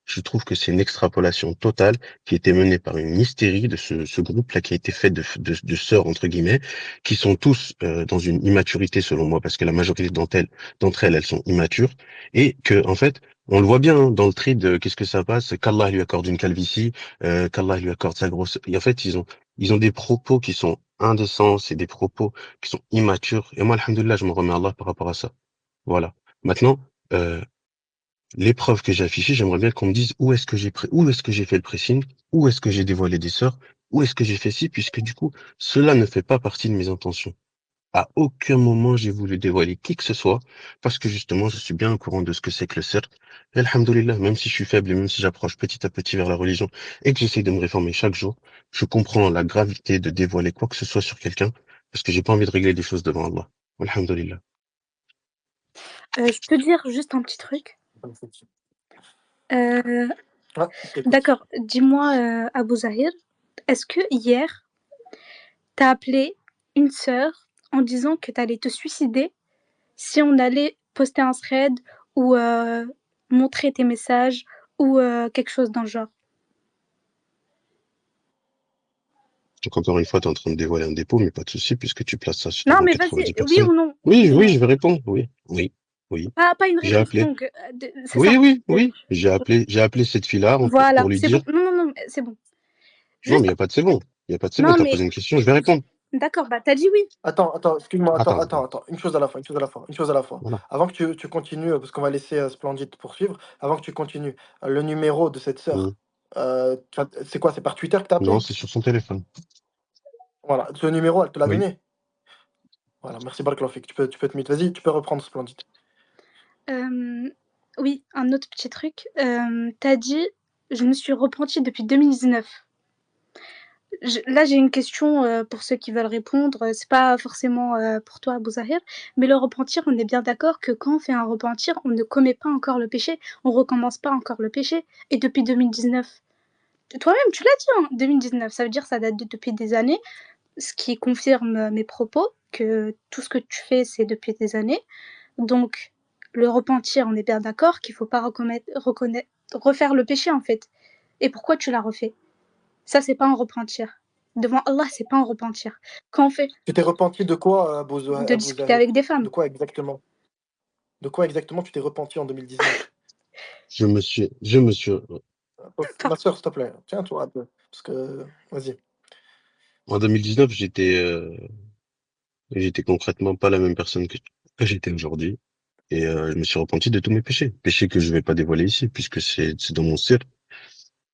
je trouve que c'est une extrapolation totale qui était menée par une hystérie de ce groupe-là qui a été fait de sœurs, entre guillemets, qui sont tous dans une immaturité selon moi, parce que la majorité d'entre elles, elles sont immatures, et que, en fait, on le voit bien hein, dans le trait de qu'est-ce que ça passe, qu'Allah lui accorde une calvitie, qu'Allah lui accorde sa grosse. Et en fait, ils ont des propos qui sont indécents, c'est des propos qui sont immatures. Et moi, alhamdoulilah, je me remets à Allah par rapport à ça. Voilà. Maintenant, euh, les preuves que j'ai affichées, j'aimerais bien qu'on me dise où est-ce que j'ai fait le pressing, où est-ce que j'ai dévoilé des sœurs, où est-ce que j'ai fait ci, puisque du coup, cela ne fait pas partie de mes intentions. À aucun moment j'ai voulu dévoiler qui que ce soit, parce que justement, je suis bien au courant de ce que c'est que le cercle. Et alhamdoulilah, même si je suis faible et même si j'approche petit à petit vers la religion et que j'essaie de me réformer chaque jour, je comprends la gravité de dévoiler quoi que ce soit sur quelqu'un, parce que j'ai pas envie de régler des choses devant Allah. Alhamdoulilah. Je peux dire juste un petit truc. Ouais, je t'écoute. D'accord, dis-moi, Abou Zahir, est-ce que hier, t'as appelé une sœur en disant que t'allais te suicider si on allait poster un thread ou montrer tes messages ou quelque chose dans le genre? Donc encore une fois, tu es en train de dévoiler un dépôt, mais pas de souci, puisque tu places ça Non, devant mais 90 vas-y, oui personnes. ou non? Oui, Oui ou oui, non? je vais répondre. Oui, oui, oui. Pas une J'ai réponse appelé. longue, c'est Oui, ça. oui, oui. J'ai appelé cette fille-là Voilà, pour lui c'est bon. dire. Non, non, non, c'est bon. Non, mais Juste, il n'y a pas de c'est bon. Il n'y a pas de c'est bon. non, T'as mais posé une question, je vais répondre. d'accord, bah t'as dit oui. Attends, excuse-moi, Attends, attends. attends. Une chose à la fois, une chose à la fois. Voilà. Avant que tu continues, parce qu'on va laisser Splendide poursuivre, avant que tu continues, le numéro de cette sœur, Mhm. c'est quoi? C'est par Twitter que t'as Non, appelé? c'est sur son téléphone. Voilà, ce numéro, elle te l'a Oui. donné? Voilà, merci Barklofik. Tu peux te muter. Vas-y, tu peux reprendre Splendide. Oui, un autre petit truc. T'as dit, je me suis repentie depuis 2019. Là, j'ai une question pour ceux qui veulent répondre. C'est pas forcément pour toi, Abou Zahir, mais le repentir, on est bien d'accord que quand on fait un repentir, on ne commet pas encore le péché, on recommence pas encore le péché. Et depuis 2019, toi-même, tu l'as dit, hein, 2019, ça veut dire que ça date depuis des années, ce qui confirme mes propos, que tout ce que tu fais, c'est depuis des années. Donc, le repentir, on est bien d'accord qu'il faut pas refaire le péché, en fait. Et pourquoi tu l'as refait? Ça, c'est pas un repentir. Devant Allah, c'est pas un repentir. Quand on fait Tu t'es repenti de quoi, de Abou discuter Zahir? avec des De femmes. quoi exactement? De quoi exactement tu t'es repenti en 2019? Je me suis, Ma Pardon. soeur, s'il te plaît, tiens-toi un peu. Parce que, vas-y. en 2019, j'étais concrètement pas la même personne que j'étais aujourd'hui. Et je me suis repenti de tous mes péchés. Péchés que je vais pas dévoiler ici, puisque c'est dans mon cercle.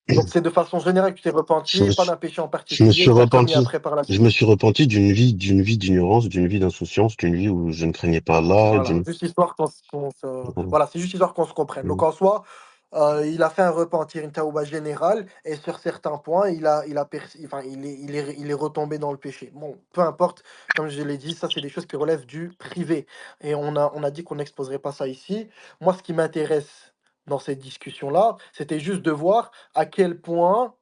Donc, c'est de façon générale que tu t'es Je me repenti, pas suis, d'un péché en je me particulier suis que tu as commis repenti. après par la Je me suite. suis repenti d'une vie d'ignorance, d'une vie d'insouciance, d'une vie où je ne craignais pas Allah, Voilà, juste histoire voilà. voilà, c'est juste histoire qu'on se comprenne. Donc, Mhm. en soi, Il a fait un repentir, une taouba générale, et sur certains points, enfin, il est retombé dans le péché. Bon, peu importe, comme je l'ai dit, ça c'est des choses qui relèvent du privé. Et on a dit qu'on n'exposerait pas ça ici. Moi, ce qui m'intéresse dans cette discussion-là, c'était juste de voir à quel point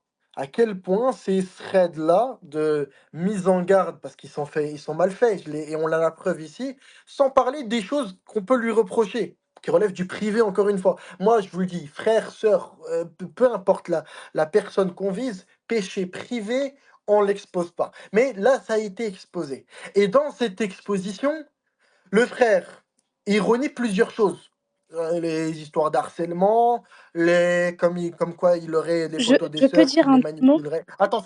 ces threads-là de mise en garde, parce ils sont mal faits, et on a la preuve ici, sans parler des choses qu'on peut lui reprocher, qui relèvent du privé encore une fois. Moi, je vous le dis, frère, sœur, peu importe la personne qu'on vise, péché privé, on l'expose pas. Mais là, ça a été exposé. Et dans cette exposition, le frère ironie plusieurs choses. Les histoires d'harcèlement, comme quoi il aurait des photos des Je peux sœurs dire qui un les petit mot? manipulerait. Attends,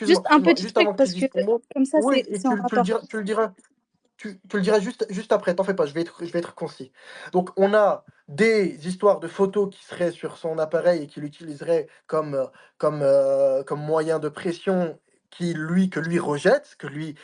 Juste un petit juste truc avant que tu parce que dises ton mot. comme ça, Oui, et c'est en rapport. tu le diras juste après, t'en fais pas, je vais être concis. Donc, on a des histoires de photos qui seraient sur son appareil et qu'il utiliserait comme moyen de pression que lui rejette, que lui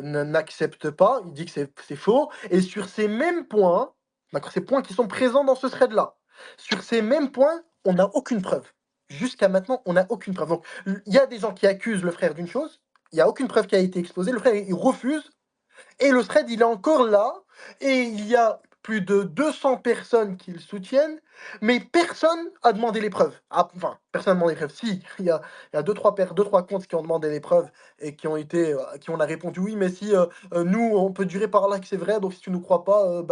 n'accepte pas. Il dit que c'est faux. Et sur ces mêmes points, d'accord, ces points qui sont présents dans ce thread-là, sur ces mêmes points, on n'a aucune preuve. Jusqu'à maintenant, on n'a aucune preuve. Donc, il y a des gens qui accusent le frère d'une chose, il n'y a aucune preuve qui a été exposée, le frère il refuse, et le thread, il est encore là, et il y a plus de 200 personnes qui le soutiennent, mais personne a demandé les preuves. Ah, enfin, personne n'a demandé les preuves. Si, il y a deux, trois comptes qui ont demandé les preuves et qui on a répondu oui, mais si nous, on peut durer par là que c'est vrai, donc si tu nous crois pas,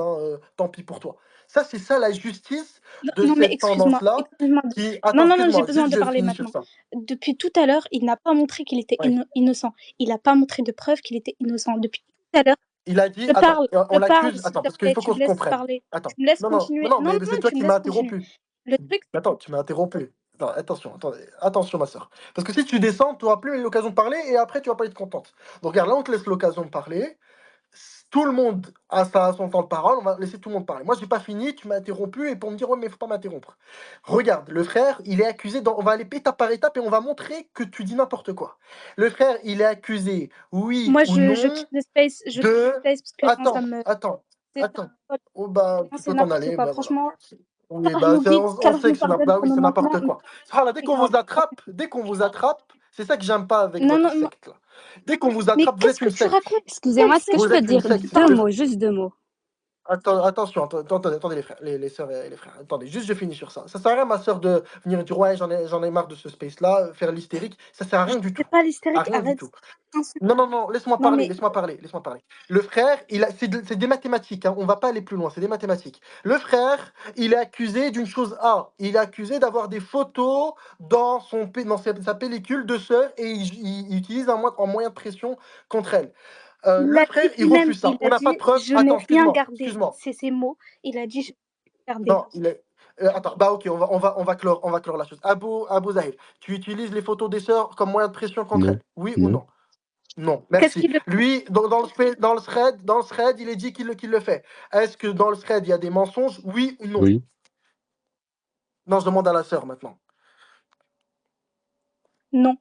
tant pis pour toi. Ça, c'est ça la justice Non, de non, mais cette tendance-là excuse-moi. qui. Non, Attends, non, non, j'ai excuse-moi, besoin juste de je parler finis sur maintenant. ça. Depuis tout à l'heure, il n'a pas montré qu'il était Ouais. innocent. Il n'a pas montré de preuve qu'il était innocent. Depuis tout à l'heure, Il a dit, je attends, parle, on l'accuse, s'il attends, te parce qu'il plaît, faut tu qu'on me se laisses comprenne. parler. Attends, Tu me laisses non, non, non, continuer. non, Non, non, mais c'est non, toi tu qui me m'as laisses continuer. interrompu. Le truc, c'est Attends, tu m'as interrompu. Attends, attention, ma soeur. Parce que si tu descends, tu n'auras plus l'occasion de parler et après, tu vas pas être contente. Donc, regarde, là, on te laisse l'occasion de parler. Tout le monde a son temps de parole, on va laisser tout le monde parler. Moi, j'ai pas fini, tu m'as interrompu, et pour me dire, ouais, mais faut pas m'interrompre. Regarde, le frère, il est accusé, on va aller étape par étape et on va montrer que tu dis n'importe quoi. Le frère, il est accusé, oui moi, ou je non, quitte le space. Je quitte le de. space parce que non, Attends, ça me. attends, C'est attends. Oh, bah, non, tu c'est peux t'en n'importe aller, quoi. bah voilà. Franchement, Oui, Allah bah, m'oublie, on qu'Allah sait nous que c'est pardonne oui, pendant c'est maintenant. n'importe quoi. Voilà, C'est grave. dès qu'on vous attrape, c'est ça que j'aime pas avec Non, votre non, non. secte, là. Dès qu'on vous Mais attrape, vous qu'est-ce êtes que une tu secte. racontes? Excusez-moi, Quelle est-ce que je Vous secte? peux êtes une dire secte parce deux que. mots, juste deux mots? Attention, attendez les frères, les sœurs et les frères. Attendez, juste je finis sur ça. Ça sert à rien, ma sœur, de venir dire ouais, j'en ai marre de ce space-là, faire l'hystérique. Ça sert à Je rien du fais tout. pas À l'hystérique, rien du arrête. tout. Non, non, non, laisse-moi Non, parler, mais laisse-moi parler, laisse-moi parler. Le frère, c'est des mathématiques, hein, on va pas aller plus loin, c'est des mathématiques. Le frère, il est accusé d'une chose A. Il est accusé d'avoir des photos dans sa pellicule de sœur et il utilise en moyen de pression contre elle. il Le a frère, dit il lui-même, refuse ça. il On a n'a pas de dit, preuve. je n'ai Attends, rien excuse-moi, gardé. excuse-moi. C'est ses mots. Il a dit, je n'ai rien gardé. Non, attends, bah ok, on va clore la chose. Abou Zahir, tu utilises les photos des sœurs comme moyen de pression contre Non, elles? Oui ou non, non? Non, Qu'est-ce merci. qu'il le... Lui, dans le thread, il est dit qu'il le fait. Est-ce que dans le thread, il y a des mensonges? Oui ou non? oui, Non, je demande à la sœur maintenant. Non,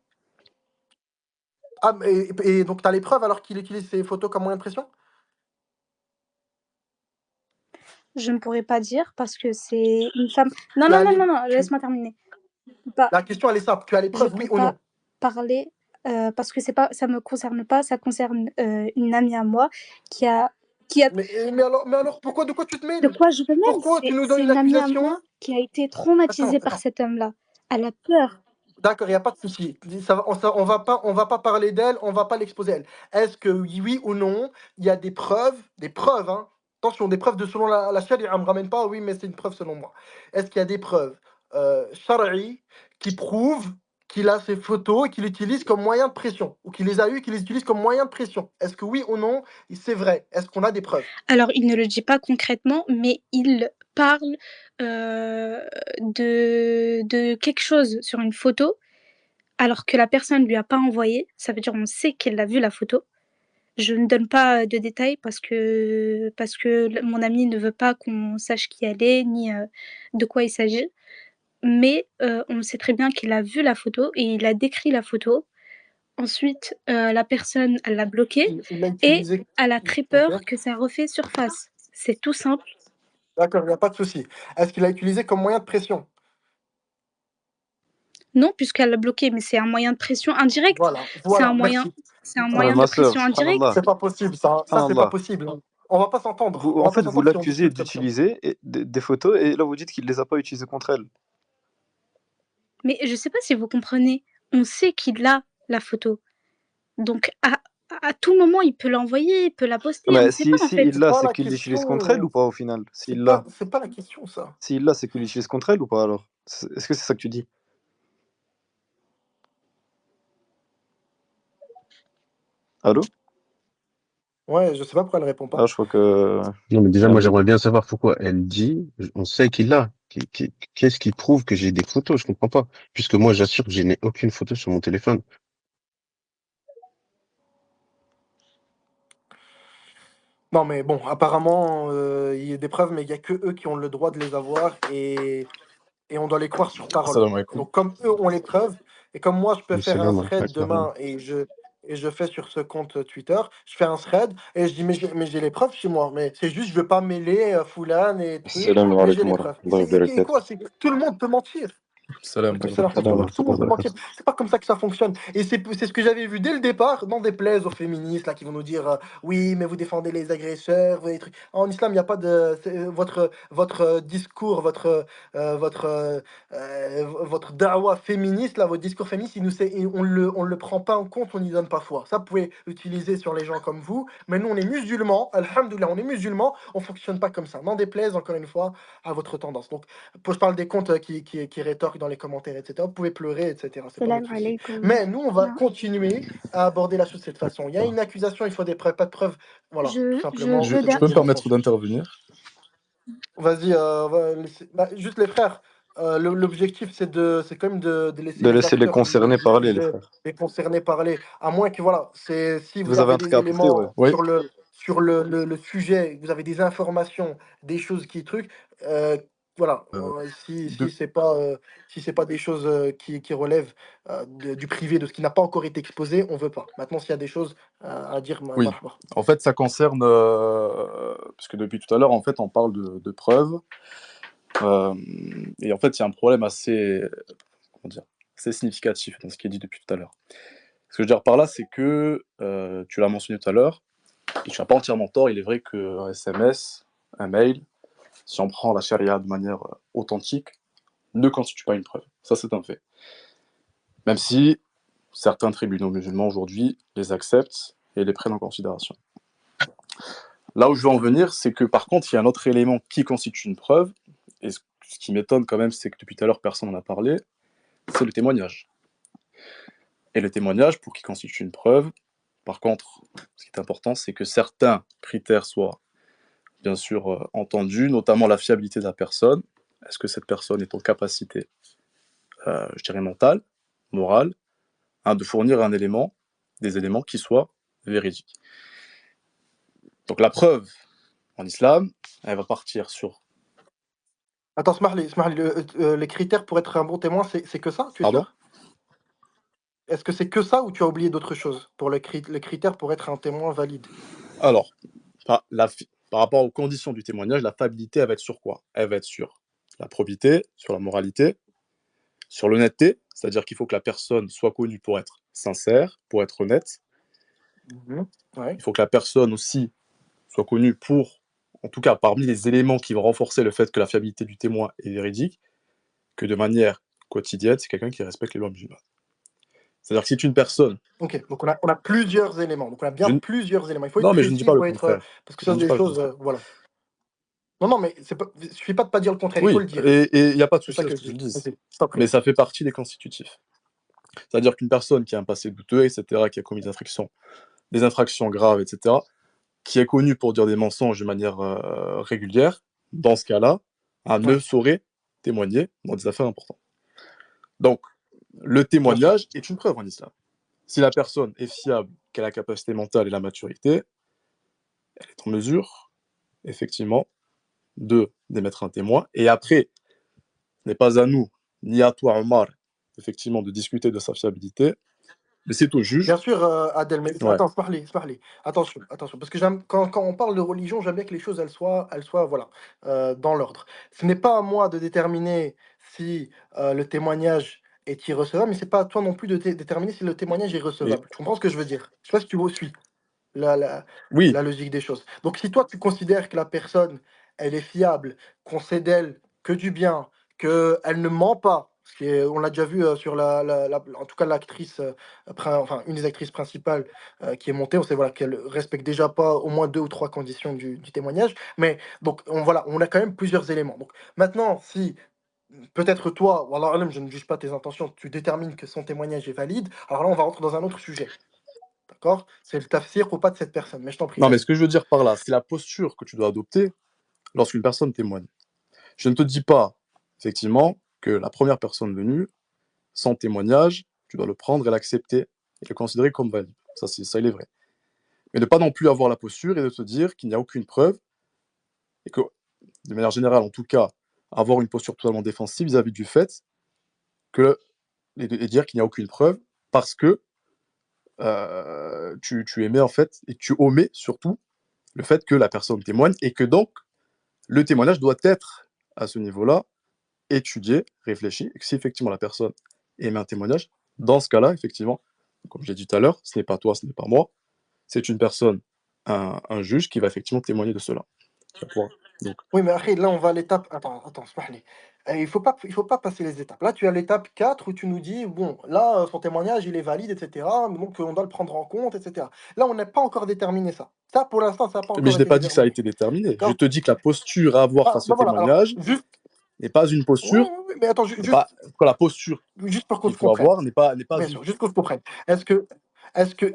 Ah, et donc, tu as les preuves alors qu'il utilise ces photos comme moyen de pression? je ne pourrais pas dire parce que c'est une femme. Non, Tu non, as non, les, non, non, tu- laisse-moi terminer. Pas, La question, elle est simple. Tu as les je preuves, peux oui ou pas non? parler parce que c'est pas, ça me concerne pas. Ça concerne une amie à moi qui a, qui a. Mais alors, de quoi tu te De mêles? quoi je veux même? Pourquoi tu nous donnes C'est une une amie à accusation? moi qui a été Attends, traumatisée par attends. cet homme-là. Elle a peur. D'accord, il n'y a pas de souci. On va pas parler d'elle, on va pas l'exposer elle. Est-ce que oui ou non, il y a des preuves, hein, attention, des preuves selon la charia, me ramène pas, oui, mais c'est une preuve selon moi. Est-ce qu'il y a des preuves shari'i qui prouvent qu'il a ces photos et qu'il utilise comme moyen de pression, ou qu'il les a eues et qu'il les utilise comme moyen de pression? Est-ce que oui ou non, c'est vrai? Est-ce qu'on a des preuves? Alors, il ne le dit pas concrètement, mais il parle de quelque chose sur une photo, alors que la personne ne lui a pas envoyé. Ça veut dire on sait qu'elle a vu la photo. Je ne donne pas de détails parce que mon ami ne veut pas qu'on sache qui elle est, ni de quoi il s'agit. Mais on sait très bien qu'il a vu la photo et il a décrit la photo. Ensuite, la personne, elle l'a bloqué Il l'a et utilisé. elle a très Ok. peur que ça refait surface. C'est tout simple. D'accord, il n'y a pas de souci. Est-ce qu'il a utilisé comme moyen de pression? Non, puisqu'elle l'a bloqué, mais c'est un moyen de pression indirect. Voilà, C'est un voilà, moyen, merci. c'est un Ah, moyen de ma pression sœur, indirect. subhanallah. C'est pas possible, ça c'est pas Subhanallah. possible. On va pas s'entendre. On En va pas fait, vous s'entendre si on l'accusez discute comme ça. d'utiliser des photos et là, vous dites qu'il ne les a pas utilisées contre elle. Mais je sais pas si vous comprenez. On sait qu'il a la photo. Donc, à tout moment, il peut l'envoyer, il peut la poster. On Mais sait pas, en si fait. il C'est l'a, pas c'est la qu'il l'utilise contre elle ou question. pas au final? S'il l'a, C'est pas la question, ça. s'il l'a, c'est qu'il l'utilise contre elle ou pas alors? Est-ce que c'est ça que tu dis? Allô? Ouais, je sais pas pourquoi elle répond Ah, pas. je crois que. Non, mais déjà, moi, Allô? j'aimerais bien savoir pourquoi elle dit, on sait qu'il l'a. Qu'est-ce qui prouve que j'ai des photos? Je comprends pas. Puisque moi, j'assure que je n'ai aucune photo sur mon téléphone. Non, mais bon, apparemment, il y a des preuves, mais il y a que eux qui ont le droit de les avoir et on doit les croire sur parole. Assalamu Et alaikum. donc, comme eux ont les preuves, et comme moi, je peux Mais c'est faire là, un moi, thread demain et je fais sur ce compte Twitter, je fais un thread et je dis, mais j'ai les preuves chez moi. Mais c'est juste, je veux pas mêler Foulane et trucs, Assalamu mais j'ai alaikum les wa preuves. rahmatullahi wa Et barakatuh. quoi? Tout le monde peut mentir. Salam. Salam Salam wa alaikum. Tout le rahmatullahi monde wa peut mentir. barakatuh. C'est pas comme ça que ça fonctionne. Et c'est ce que j'avais vu dès le départ. N'en déplaise aux féministes là, qui vont nous dire oui, mais vous défendez les agresseurs. Vous, les trucs. En islam, il n'y a pas de. Votre discours, votre dawa féministe, là, votre discours féministe, on le prend pas en compte, on n'y donne pas foi. Ça, vous pouvez l'utiliser sur les gens comme vous. Mais nous, on est musulmans. Alhamdoulilah, on est musulmans. On fonctionne pas comme ça. N'en déplaise, encore une fois, à votre tendance. Donc, je parle des comptes qui rétorquent dans les commentaires, etc. Vous pouvez pleurer, etc. C'est pas Salam notre souci. alaikum. Mais nous, on va Non. continuer à aborder la chose de cette façon. Il y a une accusation, il faut des preuves, pas de preuves. Voilà, tout simplement. je veux C'est Tu peux me des permettre mensonges. d'intervenir? Vas-y, juste les frères. L'objectif, c'est quand même de laisser De les laisser les acteurs concernés du parler, les sujet, frères. les concernés parler. À moins que, voilà, si vous Vous avez avez un truc des à apporter, ouais. éléments Oui. sur le sujet, vous avez des informations, des choses qui truquent, voilà. De- Si c'est pas des choses qui relèvent du privé, de ce qui n'a pas encore été exposé, on veut pas. Maintenant, s'il y a des choses à dire, Oui. marhaba. En fait, ça concerne, puisque depuis tout à l'heure, en fait, on parle de preuves. Et en fait, il y a un problème comment dire, assez significatif dans ce qui est dit depuis tout à l'heure. Ce que je veux dire par là, c'est que, tu l'as mentionné tout à l'heure, et tu n'as pas entièrement tort, il est vrai qu'un SMS, un mail, si on prend la charia de manière authentique, ne constitue pas une preuve. Ça, c'est un fait. Même si certains tribunaux musulmans aujourd'hui les acceptent et les prennent en considération. Là où je veux en venir, c'est que par contre, il y a un autre élément qui constitue une preuve, et ce qui m'étonne quand même, c'est que depuis tout à l'heure, personne n'en a parlé, c'est le témoignage. Et le témoignage, pour qu'il constitue une preuve, par contre, ce qui est important, c'est que certains critères soient bien sûr entendus, notamment la fiabilité de la personne. Est-ce que cette personne est en capacité, je dirais mentale, morale, de fournir des éléments qui soient véridiques. Donc la preuve en islam, elle va partir sur... Attends, Smahli, les critères pour être un bon témoin, c'est que ça, tu es Pardon? sûr? Est-ce que c'est que ça ou tu as oublié d'autres choses pour les critères pour être un témoin valide? Alors, par rapport aux conditions du témoignage, la fiabilité, elle va être sur quoi? Elle va être sur la probité, sur la moralité, sur l'honnêteté, c'est-à-dire qu'il faut que la personne soit connue pour être sincère, pour être honnête. Ouais. Il faut que la personne aussi soit connue pour, en tout cas parmi les éléments qui vont renforcer le fait que la fiabilité du témoin est véridique, que de manière quotidienne, c'est quelqu'un qui respecte les lois musulmanes. C'est-à-dire que si une personne... Ok, donc on a plusieurs éléments. Donc on a bien plusieurs éléments. Il faut être Non, mais je ne précis, dis il pas le faut être. contraire. Parce que ça, c'est des choses. Voilà. Non, mais il ne suffit pas de pas dire le contraire, il faut Oui, le dire. et il n'y a pas de C'est souci ça à que ce que je je le dis. dise. Vas-y, Mais ça fait partie des constitutifs. C'est-à-dire qu'une personne qui a un passé douteux, etc., qui a commis des infractions graves, etc., qui est connue pour dire des mensonges de manière régulière, dans ce cas-là, ne saurait témoigner dans des affaires importantes. Donc, le témoignage est une preuve en islam. Si la personne est fiable, qu'elle a la capacité mentale et la maturité, elle est en mesure, effectivement, d'émettre un témoin. Et après, ce n'est pas à nous, ni à toi, Omar, effectivement, de discuter de sa fiabilité. Mais c'est au juge. Bien sûr, Adèle, mais Ouais. attends, se parler. Attention, attention, parce que quand on parle de religion, j'aime bien que les choses elles soient voilà, dans l'ordre. Ce n'est pas à moi de déterminer si le témoignage est irrecevable, mais c'est pas à toi non plus de déterminer si le témoignage est Mais recevable. Tu comprends ce que je veux dire? Je sais pas si tu suis la, la, oui, la logique des choses. Donc, si toi, tu considères que la personne, elle est fiable, qu'on sait d'elle que du bien, qu'elle ne ment pas, on l'a déjà vu sur en tout cas l'actrice, enfin une des actrices principales qui est montée, on sait voilà, qu'elle respecte déjà pas au moins deux ou trois conditions du témoignage, mais donc voilà, on a quand même plusieurs éléments. Donc maintenant, si peut-être toi, wallah alam, je ne juge pas tes intentions, tu détermines que son témoignage est valide, alors là on va rentrer dans un autre sujet. D'accord? C'est le tafsir ou pas de cette personne. Mais je t'en prie, non, mais ce vas-y. que je veux dire par là, c'est la posture que tu dois adopter lorsqu'une personne témoigne. Je ne te dis pas, effectivement, que la première personne venue, sans témoignage, tu dois le prendre et l'accepter et le considérer comme valide. Ça, il est vrai. Mais ne pas non plus avoir la posture et de te dire qu'il n'y a aucune preuve et que, de manière générale, en tout cas, avoir une posture totalement défensive vis-à-vis du fait que, et dire qu'il n'y a aucune preuve parce que tu émets en fait, et tu omets surtout le fait que la personne témoigne et que donc le témoignage doit être à ce niveau-là étudié, réfléchi, et que si effectivement la personne émet un témoignage, dans ce cas-là, effectivement, comme j'ai dit tout à l'heure, ce n'est pas toi, ce n'est pas moi, c'est une personne, un juge qui va effectivement témoigner de cela. Qui va pouvoir- Donc, Oui, mais après, là, on va à l'étape. Attends, Smahli. Il faut pas passer les étapes. Là, tu as l'étape 4 où tu nous dis, bon, là, son témoignage, il est valide, etc. Donc, on doit le prendre en compte, etc. Là, on n'a pas encore déterminé ça. Ça, pour l'instant, ça n'a pas mais encore je n'ai été pas dit que ça a déterminé. été déterminé. Je D'accord? te dis que la posture à avoir Ah, face au bah voilà. Alors, témoignage juste. n'est pas une Oui, posture, oui, oui, mais attends, n'est pas, que la posture juste pour qu'on qu'il se faut comprenne. avoir n'est pas Bien une. sûr, juste qu'on se comprenne. Est-ce que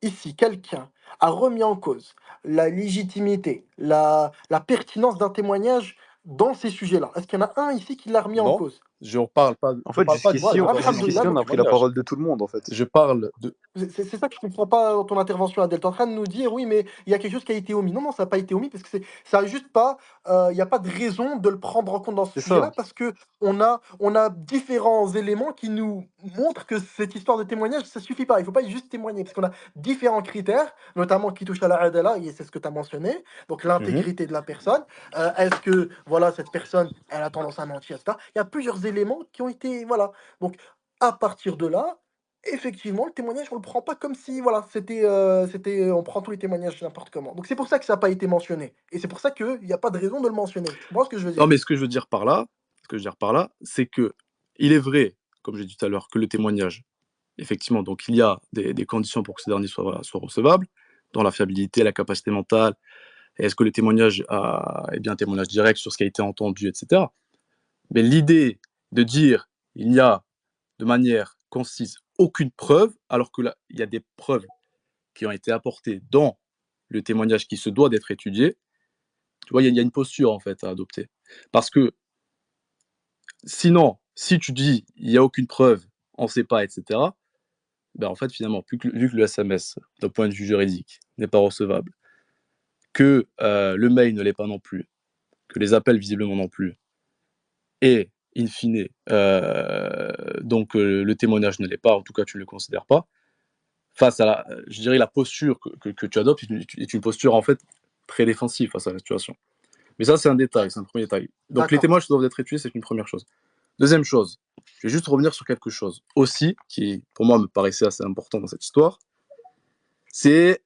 ici, quelqu'un a remis en cause la légitimité, la pertinence d'un témoignage dans ces sujets-là? Est-ce qu'il y en a un ici qui l'a remis en Non, cause? je parle pas, En je fait, parle pas d'une Voilà, irrecevabilité jusqu'ici, alhamdoulilah. on du a pris la témoignage. parole de tout le monde, en fait. Je parle de. C'est ça que je comprends pas dans ton intervention, Adèle. Tu es en train de nous dire, oui, mais il y a quelque chose qui a été omis. Non, non, ça n'a pas été omis parce que ça a juste pas, il n'y a pas de raison de le prendre en compte dans ce C'est sujet-là ça. parce que on a différents éléments qui nous montrent que cette histoire de témoignage, ça suffit pas. Il faut pas juste témoigner parce qu'on a différents critères, notamment qui touchent à la adala, et c'est ce que tu as mentionné, donc Mhm. l'intégrité de la personne. Est-ce que, voilà, cette personne, elle a tendance à mentir, etc. Il y a plusieurs éléments qui ont été, voilà. Donc, à partir de là, effectivement, le témoignage, on le prend pas comme si, voilà, on prend tous les témoignages n'importe comment. Donc c'est pour ça que ça n'a pas été mentionné. Et c'est pour ça qu'il n'y a pas de raison de le mentionner. Tu comprends ce que je veux Non, dire? mais ce que je veux dire par là, c'est que il est vrai, comme j'ai dit tout à l'heure, que le témoignage, effectivement, donc il y a des conditions pour que ce dernier soit recevable, dans la fiabilité, la capacité mentale, et est-ce que le témoignage est bien un témoignage direct sur ce qui a été entendu, etc. Mais l'idée de dire il n'y a de manière concise aucune preuve, alors que là, il y a des preuves qui ont été apportées dans le témoignage qui se doit d'être étudié, tu vois, il y a une posture en fait à adopter. Parce que sinon, si tu dis il n'y a aucune preuve, on ne sait pas, etc., ben en fait, finalement, vu que le SMS, d'un point de vue juridique, n'est pas recevable, que le mail ne l'est pas non plus, que les appels visiblement non plus, et in fine, donc le témoignage ne l'est pas, en tout cas tu ne le considères pas, face à je dirais la posture que tu adoptes est une posture en fait très défensive face à la situation. Mais ça, c'est un détail, c'est un premier détail. Donc les D'accord. témoignages doivent être étudiés, c'est une première chose. Deuxième chose, je vais juste revenir sur quelque chose aussi qui, pour moi, me paraissait assez important dans cette histoire. C'est.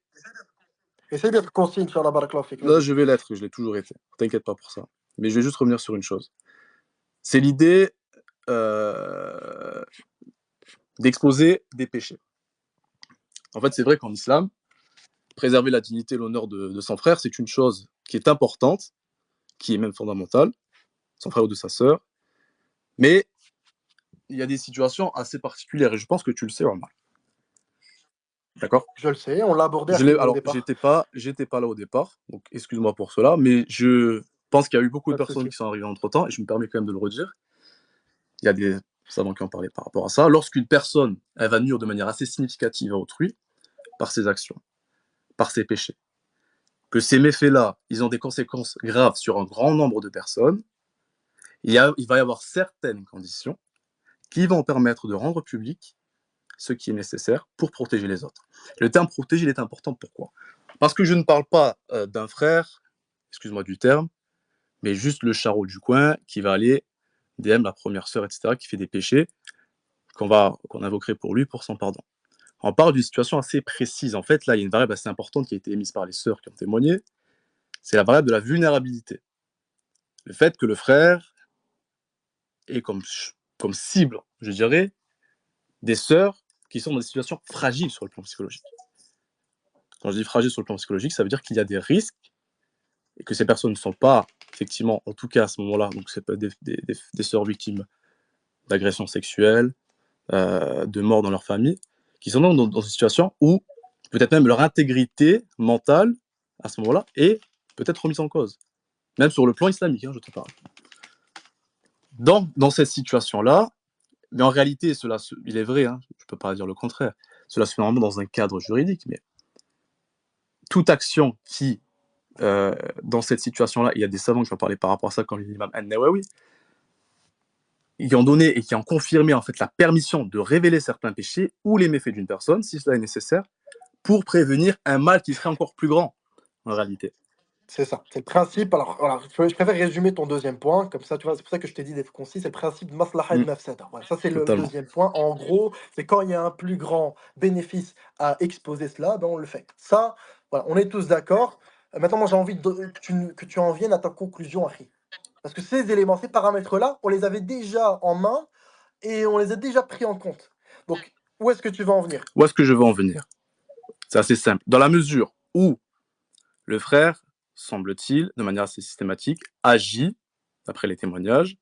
Essaye d'être concis sur la barakallahu fik, Là, vas-y. je vais l'être, je l'ai toujours été. T'inquiète pas pour ça. Mais je vais juste revenir sur une chose. C'est l'idée d'exposer des péchés. En fait, c'est vrai qu'en islam, préserver la dignité et l'honneur de son frère, c'est une chose qui est importante, qui est même fondamentale, son frère ou de sa sœur. Mais il y a des situations assez particulières, et je pense que tu le sais, Omar. D'accord? Je le sais, on l'a abordé au Alors, départ. j'étais pas là au départ, donc excuse-moi pour cela, mais je pense qu'il y a eu beaucoup de Pas de personnes souci. qui sont arrivées entre-temps, et je me permets quand même de le redire. Il y a des savants qui ont parlé par rapport à ça. Lorsqu'une personne, elle va nuire de manière assez significative à autrui, par ses actions, par ses péchés, que ces méfaits-là, ils ont des conséquences graves sur un grand nombre de personnes, il va y avoir certaines conditions qui vont permettre de rendre public ce qui est nécessaire pour protéger les autres. Le terme protéger, il est important. Pourquoi? Parce que je ne parle pas d'un frère, excuse-moi du terme, mais juste le charreau du coin qui va aller DM la première sœur, etc., qui fait des péchés qu'on invoquerait pour lui pour son pardon. On parle d'une situation assez précise. En fait, là, il y a une variable assez importante qui a été émise par les sœurs qui ont témoigné. C'est la variable de la vulnérabilité. Le fait que le frère ait comme cible, je dirais, des sœurs qui sont dans des situations fragiles sur le plan psychologique. Quand je dis fragile sur le plan psychologique, ça veut dire qu'il y a des risques et que ces personnes ne sont pas, effectivement, en tout cas à ce moment-là, donc c'est pas des sœurs victimes d'agressions sexuelles, de mort dans leur famille, qui sont dans une situation où peut-être même leur intégrité mentale, à ce moment-là, est peut-être remise en cause. Même sur le plan islamique, je te parle. Dans cette situation-là, mais en réalité, il est vrai, je ne peux pas dire le contraire, cela se fait normalement dans un cadre juridique, mais toute action qui, dans cette situation-là, il y a des savants qui ont parlé par rapport à ça, comme l'imam An-Nawawi, qui ont donné et qui ont confirmé en fait la permission de révéler certains péchés ou les méfaits d'une personne, si cela est nécessaire, pour prévenir un mal qui serait encore plus grand, en réalité. C'est ça, c'est le principe. Alors, voilà, je préfère résumer ton deuxième point, comme ça, tu vois, c'est pour ça que je t'ai dit d'être concis. C'est le principe de maslaha et de mafsada. Voilà, ça, c'est le Totalement. deuxième point. En gros, c'est quand il y a un plus grand bénéfice à exposer cela, ben on le fait. Ça, voilà, on est tous d'accord. Maintenant, moi, j'ai envie que tu en viennes à ta conclusion, Harry. Parce que ces éléments, ces paramètres-là, on les avait déjà en main et on les a déjà pris en compte. Donc, où est-ce que tu vas en venir? Où est-ce que je veux en venir? C'est assez simple. Dans la mesure où le frère, semble-t-il, de manière assez systématique, agit, d'après les témoignages.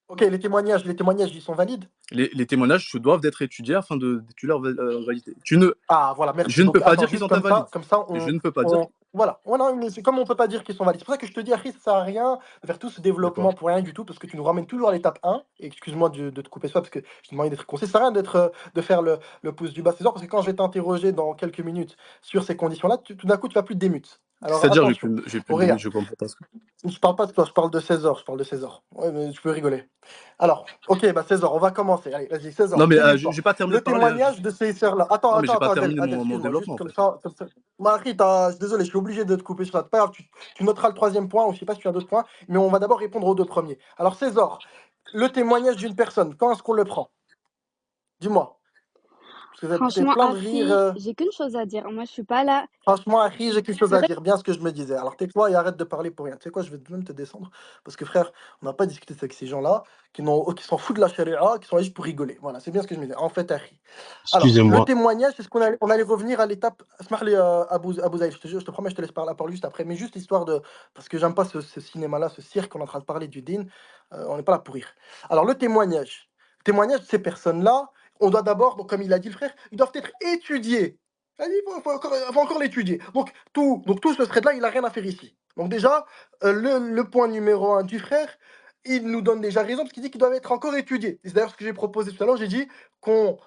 Ok, les témoignages, ils sont valides? Les témoignages doivent être étudiés afin d'étudier leur validité. Ah, voilà, merci. Je ne Donc, peux pas attends, dire qu'ils juste sont invalides. comme ça, Je ne peux pas dire. Voilà. Ouais, non, mais c'est comme on peut pas dire qu'ils sont valides. C'est pour ça que je te dis, Harry, ça sert à rien de faire tout ce développement pour rien du tout, parce que tu nous ramènes toujours à l'étape 1. Et excuse-moi de te couper ça, parce que je te demandais d'être concis. Ça sert à rien de faire le pouce du bas César, parce que quand je vais t'interroger dans quelques minutes sur ces conditions-là, tout d'un coup, tu vas plus de démute. Alors, C'est-à-dire, attention. j'ai plus de Regarde, minutes, je comprends pas ce que. je parle pas de toi, je parle de César. Ouais, mais tu peux rigoler. Alors, ok, bah César, on va commencer. Allez, vas-y, César. Non, mais débute-toi. j'ai pas terminé Le de parler. témoignage de ces sœurs-là. Attends, Non, mais j'ai pas Adèle, terminé mon excuse-moi, juste développement, en fait. comme ça. Marie, je suis désolé, je suis obligé de te couper sur ça. C'est pas grave, tu noteras le troisième point, ou je sais pas si tu as d'autres points, mais on va d'abord répondre aux deux premiers. Alors, César, le témoignage d'une personne, quand est-ce qu'on le prend? Dis-moi. Parce que vous êtes Franchement, plein de Harry, rire. j'ai qu'une chose à dire. Moi, je suis pas là. Franchement, Harry, j'ai quelque chose C'est à vrai. dire, bien ce que je me disais. Alors tais-toi et arrête de parler pour rien. Tu sais quoi, je vais même te descendre. Parce que frère, on n'a pas discuté avec ces gens-là qui s'en foutent de la charia, qui sont là juste pour rigoler. Voilà, c'est bien ce que je me disais. En fait, Harry. Alors, le Excusez-moi. témoignage, c'est ce on allait revenir à l'étape. Smarly Abou Zaïd, je te jure, je te promets, je te laisse parler la parole juste après. Mais juste l'histoire de. Parce que j'aime pas ce cinéma-là, ce cirque, on est en train de parler du din. On n'est pas là pour rire. Alors, le témoignage. Témoignage de ces personnes-là, on doit d'abord, donc, comme il a dit le frère, ils doivent être étudiés. Il faut encore l'étudier. Donc tout ce thread-là, il n'a rien à faire ici. Donc déjà, le point numéro 1 du frère, il nous donne déjà raison parce qu'il dit qu'il doit être encore étudié. C'est d'ailleurs ce que j'ai proposé tout à l'heure. J'ai dit qu'on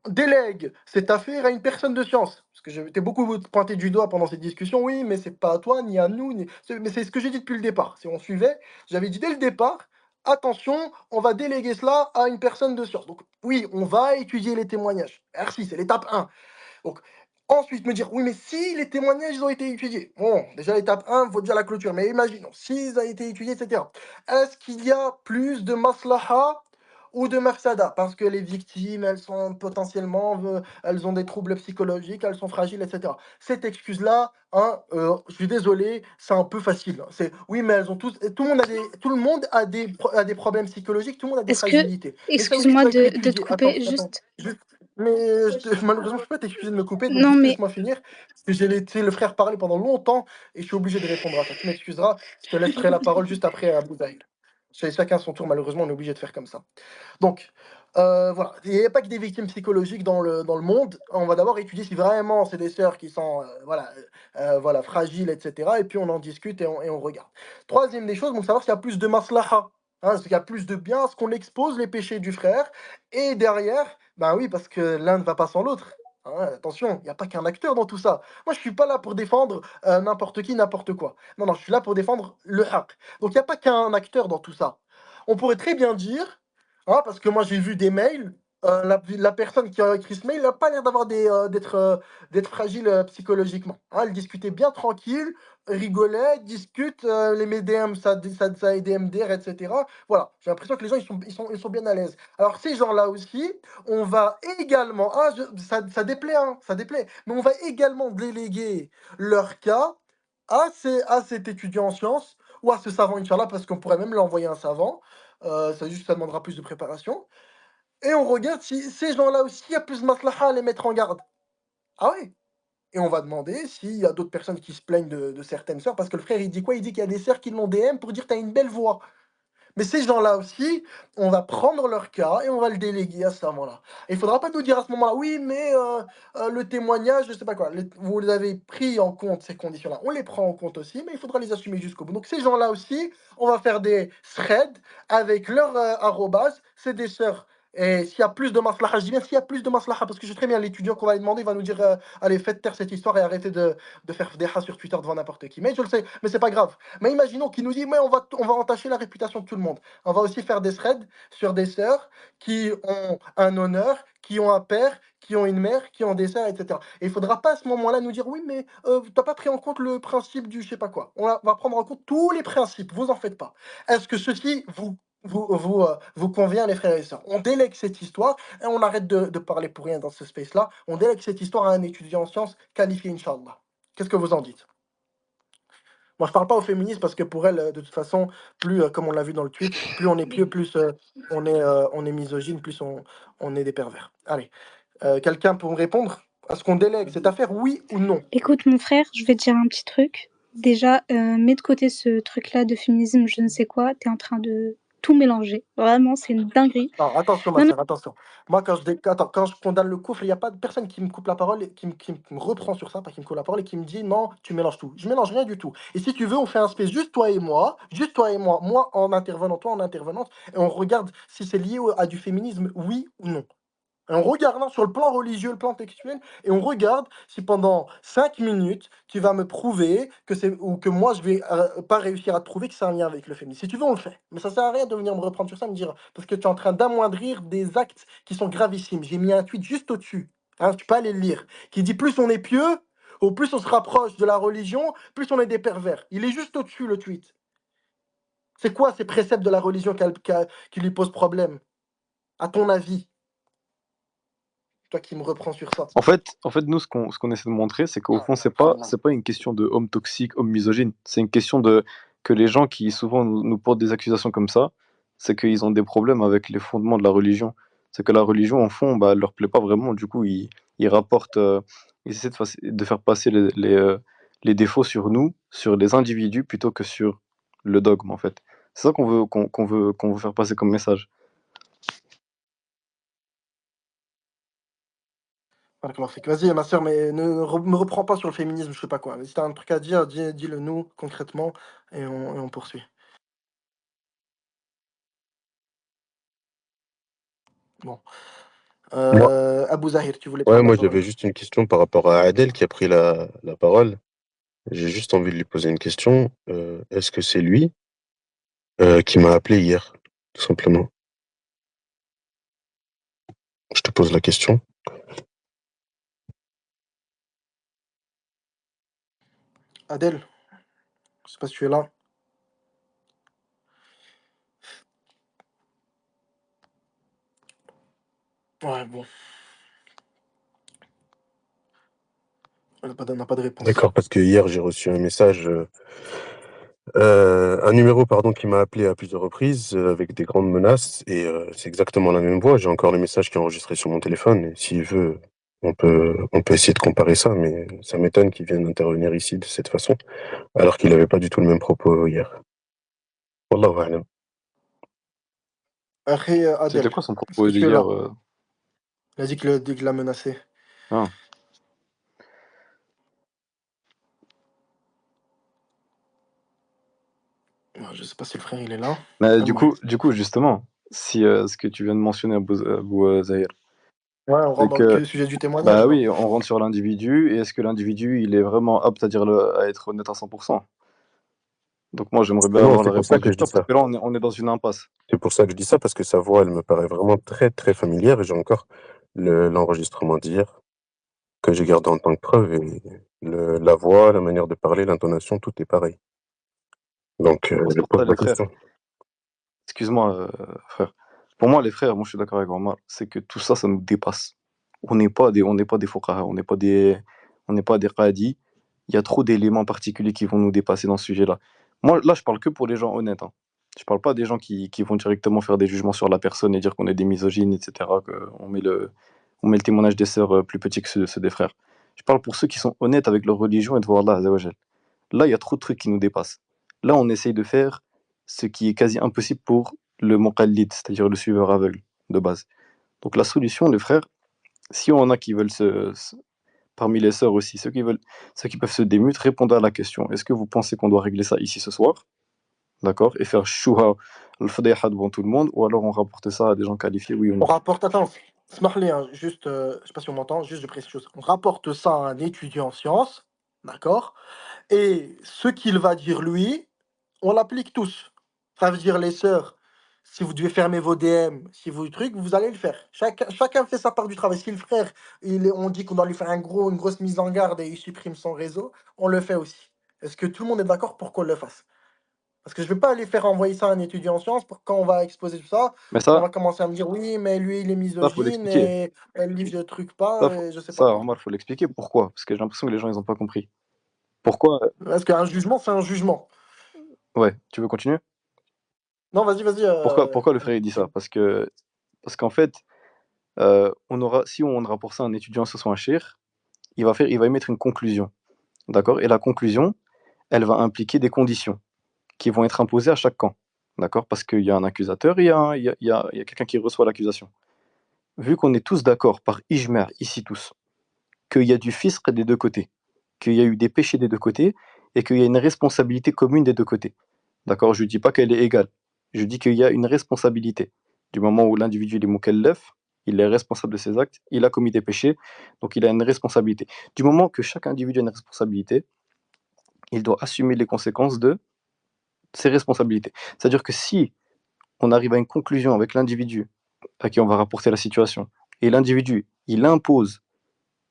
délègue cette affaire à une personne de science. Parce que j'étais beaucoup pointé du doigt pendant cette discussion. Oui, mais c'est pas à toi, ni à nous. Mais c'est ce que j'ai dit depuis le départ. Si on suivait, j'avais dit dès le départ, attention, on va déléguer cela à une personne de science. Donc oui, on va étudier les témoignages. Merci, c'est l'étape 1. Donc, ensuite, me dire, oui, mais si les témoignages ils ont été étudiés, bon, déjà l'étape 1, il faut déjà la clôture, mais imaginons, s'ils ont été étudiés, etc., est-ce qu'il y a plus de maslaha ou de mafsada? Parce que les victimes, elles sont potentiellement, elles ont des troubles psychologiques, elles sont fragiles, etc. Cette excuse-là, je suis désolé, c'est un peu facile. C'est, oui, mais elles ont tous, tout le monde a des problèmes psychologiques, tout le monde a des Est-ce que, fragilités. Et ça aussi, ça excuse-moi doit être de te étudié. couper, Attends. juste. Mais malheureusement, je peux pas t'excuser de me couper, donc Non, juste mais laisse-moi finir. Parce que j'ai laissé le frère parler pendant longtemps et je suis obligé de répondre à ça. Tu m'excuseras, je te laisserai la parole juste après à Boudaïl. Chacun son tour, malheureusement, on est obligé de faire comme ça. Donc, voilà, il n'y a pas que des victimes psychologiques dans le monde. On va d'abord étudier si vraiment c'est des sœurs qui sont voilà, fragiles, etc. Et puis on en discute et on regarde. Troisième des choses, donc savoir s'il y a plus de maslaha. Hein, s'il y a plus de bien, est-ce qu'on expose les péchés du frère? Et derrière, ben oui, parce que l'un ne va pas sans l'autre. Hein, attention, il n'y a pas qu'un acteur dans tout ça. Moi, je suis pas là pour défendre n'importe qui, n'importe quoi. Non, non, je suis là pour défendre le haq. Donc, il n'y a pas qu'un acteur dans tout ça. On pourrait très bien dire, hein, parce que moi, j'ai vu des mails la personne qui a écrit ce mail n'a pas l'air d'être fragile psychologiquement. Hein, elle discutait bien tranquille, rigolait, discute, les MEDM, ça aide MDR, etc. Voilà, j'ai l'impression que les gens ils sont bien à l'aise. Alors ces gens-là aussi, on va également, ça déplaît, hein, ça déplaît, mais on va également déléguer leur cas à cet étudiant en sciences ou à ce savant, Inch'Allah, parce qu'on pourrait même lui envoyer un savant. Ça demandera plus de préparation. Et on regarde si ces gens-là aussi, il y a plus de maslaha à les mettre en garde. Ah oui. Et on va demander s'il y a d'autres personnes qui se plaignent de certaines sœurs, parce que le frère, il dit quoi? Il dit qu'il y a des sœurs qui l'ont DM pour dire t'as une belle voix. Mais ces gens-là aussi, on va prendre leur cas et on va le déléguer à ce moment-là. Et il ne faudra pas nous dire à ce moment-là, oui, mais le témoignage, je ne sais pas quoi. Vous les avez pris en compte, ces conditions-là. On les prend en compte aussi, mais il faudra les assumer jusqu'au bout. Donc ces gens-là aussi, on va faire des threads avec leur arrobase. C'est des sœurs. Et s'il y a plus de maslaha, je dis bien s'il y a plus de maslaha, parce que je sais très bien l'étudiant qu'on va lui demander, il va nous dire allez, faites taire cette histoire et arrêtez de faire des sur Twitter devant n'importe qui. Mais je le sais, mais c'est pas grave. Mais imaginons qu'il nous dit, mais on va entacher la réputation de tout le monde. On va aussi faire des threads sur des sœurs qui ont un honneur, qui ont un père, qui ont une mère, qui ont des sœurs, etc. Et il ne faudra pas à ce moment-là nous dire, oui, mais tu n'as pas pris en compte le principe du je sais pas quoi. Va prendre en compte tous les principes, vous en faites pas. Est-ce que ceci vous convient, les frères et sœurs? On délègue cette histoire et on arrête de parler pour rien dans ce space-là. On délègue cette histoire à un étudiant en sciences qualifié, Inch'Allah. Qu'est-ce que vous en dites? Moi, je parle pas aux féministes parce que pour elles, de toute façon, plus, comme on l'a vu dans le tweet, plus on est pieux, plus on est misogyne, plus on est des pervers. Allez, quelqu'un pour me répondre? Est-ce qu'on délègue cette affaire, oui ou non? Écoute, mon frère, je vais te dire un petit truc. Déjà, mets de côté ce truc-là de féminisme, je ne sais quoi. T'es en train de tout mélanger. Vraiment, c'est une dinguerie. Non, attention, ma Non, non, sœur, attention. Moi, quand je condamne le coufre, il n'y a pas de personne qui me coupe la parole, et qui me reprend sur ça, pas qui me coupe la parole et qui me dit non, tu mélanges tout. Je mélange rien du tout. Et si tu veux, on fait un space juste toi et moi en intervenant, toi en intervenante, et on regarde si c'est lié à du féminisme, oui ou non. En regardant sur le plan religieux, le plan textuel, et on regarde si pendant 5 minutes, tu vas me prouver que c'est ou que moi je vais pas réussir à te prouver que c'est un lien avec le féminisme. Si tu veux, on le fait. Mais ça sert à rien de venir me reprendre sur ça, me dire parce que tu es en train d'amoindrir des actes qui sont gravissimes. J'ai mis un tweet juste au-dessus, hein, tu peux aller le lire, qui dit plus on est pieux, au plus on se rapproche de la religion, plus on est des pervers. Il est juste au-dessus le tweet. C'est quoi ces préceptes de la religion qui lui posent problème, à ton avis? Toi qui me reprends sur ça. En fait, nous, ce qu'on essaie de montrer, c'est qu'au fond, c'est pas une question de homme toxique, homme misogyne. C'est une question de que les gens qui souvent nous portent des accusations comme ça, c'est qu'ils ont des problèmes avec les fondements de la religion. C'est que la religion, en fond, bah, elle leur plaît pas vraiment. Du coup, ils rapportent, ils essaient de faire passer les défauts sur nous, sur les individus, plutôt que sur le dogme, en fait. C'est ça qu'on veut faire passer comme message. Vas-y, ma sœur, mais me reprends pas sur le féminisme, je sais pas quoi. Si t'as un truc à dire, dis-le nous concrètement et on poursuit. Bon. Moi, Abou Zahir, tu voulais ouais, prendre la moi parole. j'avais juste une question par rapport à Adèle qui a pris la parole. J'ai juste envie de lui poser une question. Est-ce que c'est lui qui m'a appelé hier, tout simplement? Je te pose la question. Adèle, je sais pas si tu es là. Ouais, bon, on n'a pas de réponse. D'accord, parce que hier j'ai reçu un message, un numéro pardon qui m'a appelé à plusieurs reprises avec des grandes menaces et c'est exactement la même voix. J'ai encore le message qui est enregistré sur mon téléphone. Et s'il veut, on peut essayer de comparer ça, mais ça m'étonne qu'il vienne intervenir ici de cette façon, alors qu'il n'avait pas du tout le même propos hier. Wallahu a'lam. Après, C'était Adèle, quoi son est-ce propos que tu es d'hier là? Il a dit qu'il l'a menacé. Ah. Ouais, je sais pas si le frère il est là. Mais Ah, du ouais. coup, justement, si ce que tu viens de mentionner, Abou Zahir, Ouais, on c'est rentre dans que, le sujet du témoignage bah là. oui, on rentre sur l'individu, et est-ce que l'individu, il est vraiment apte à être honnête à 100%? Donc moi, j'aimerais bien Non, avoir c'est la pour ça réponse que du je dis frère, parce ça. que là, on est dans une impasse. C'est pour ça que je dis ça, parce que sa voix, elle me paraît vraiment très, très familière. Et j'ai encore l'enregistrement d'hier que j'ai gardé en tant que preuve. Et la voix, la manière de parler, l'intonation, tout est pareil. Donc, C'est je pour pose ça, la les frères. question. Excuse-moi, frère. Pour moi, les frères, moi je suis d'accord avec Omar, c'est que tout ça, ça nous dépasse. On n'est pas des fuqaha, on n'est pas des qadis. Il y a trop d'éléments particuliers qui vont nous dépasser dans ce sujet-là. Moi, là, je parle que pour les gens honnêtes, hein. Je parle pas des gens qui vont directement faire des jugements sur la personne et dire qu'on est des misogynes, etc., on met le témoignage des sœurs plus petit que ceux des frères. Je parle pour ceux qui sont honnêtes avec leur religion et devant Allah Azza wa Jal. Là, il y a trop de trucs qui nous dépassent. Là, on essaye de faire ce qui est quasi impossible pour le muqallid, c'est-à-dire le suiveur aveugle de base. Donc la solution, les frères, si on en a qui veulent parmi les sœurs aussi, ceux qui peuvent se démuter, répondre à la question. Est-ce que vous pensez qu'on doit régler ça ici ce soir, d'accord, et faire chouha al-fadhiha devant tout le monde, ou alors on rapporte ça à des gens qualifiés, oui ou On non? rapporte, attends, Smarley, hein, juste, je sais pas si on m'entend, juste je précise chose. On rapporte ça à un étudiant en sciences, d'accord? Et ce qu'il va dire lui, on l'applique tous. Ça veut dire les sœurs, si vous devez fermer vos DM, si vous truc, vous allez le faire. Chacun fait sa part du travail. Si le frère, on dit qu'on doit lui faire une grosse mise en garde et il supprime son réseau, on le fait aussi. Est-ce que tout le monde est d'accord pour qu'on le fasse? Parce que je vais pas aller faire envoyer ça à un étudiant en sciences pour quand on va exposer tout ça, Mais on va commencer à me dire oui, mais lui il est ça faut misogyne l'expliquer. et elle lit le truc pas, et je sais pas quoi. Omar, faut l'expliquer. Pourquoi? Parce que j'ai l'impression que les gens, ils ont pas compris. Pourquoi? Parce qu'un jugement, c'est un jugement. Ouais, tu veux continuer? Non, vas-y. Pourquoi le frère il dit ça? Parce qu'en fait, si on rapporte ça à un étudiant sur son shir, il va émettre une conclusion, d'accord? Et la conclusion, elle va impliquer des conditions qui vont être imposées à chaque camp, d'accord? Parce qu'il y a un accusateur et il y a quelqu'un qui reçoit l'accusation. Vu qu'on est tous d'accord par ijma' ici tous, qu'il y a du fisq des deux côtés, qu'il y a eu des péchés des deux côtés et qu'il y a une responsabilité commune des deux côtés. D'accord? Je ne dis pas qu'elle est égale. Je dis qu'il y a une responsabilité. Du moment où l'individu est mukallaf, il est responsable de ses actes, il a commis des péchés, donc il a une responsabilité. Du moment que chaque individu a une responsabilité, il doit assumer les conséquences de ses responsabilités. C'est-à-dire que si on arrive à une conclusion avec l'individu à qui on va rapporter la situation, et l'individu, il impose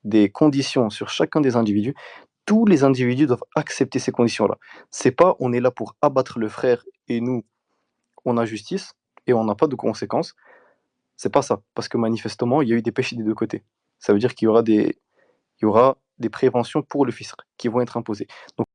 des conditions sur chacun des individus, tous les individus doivent accepter ces conditions-là. C'est pas on est là pour abattre le frère et nous, on a justice et on n'a pas de conséquences. C'est pas ça. Parce que manifestement, il y a eu des péchés des deux côtés. Ça veut dire qu'il y aura des préventions pour le fisc qui vont être imposées. Donc,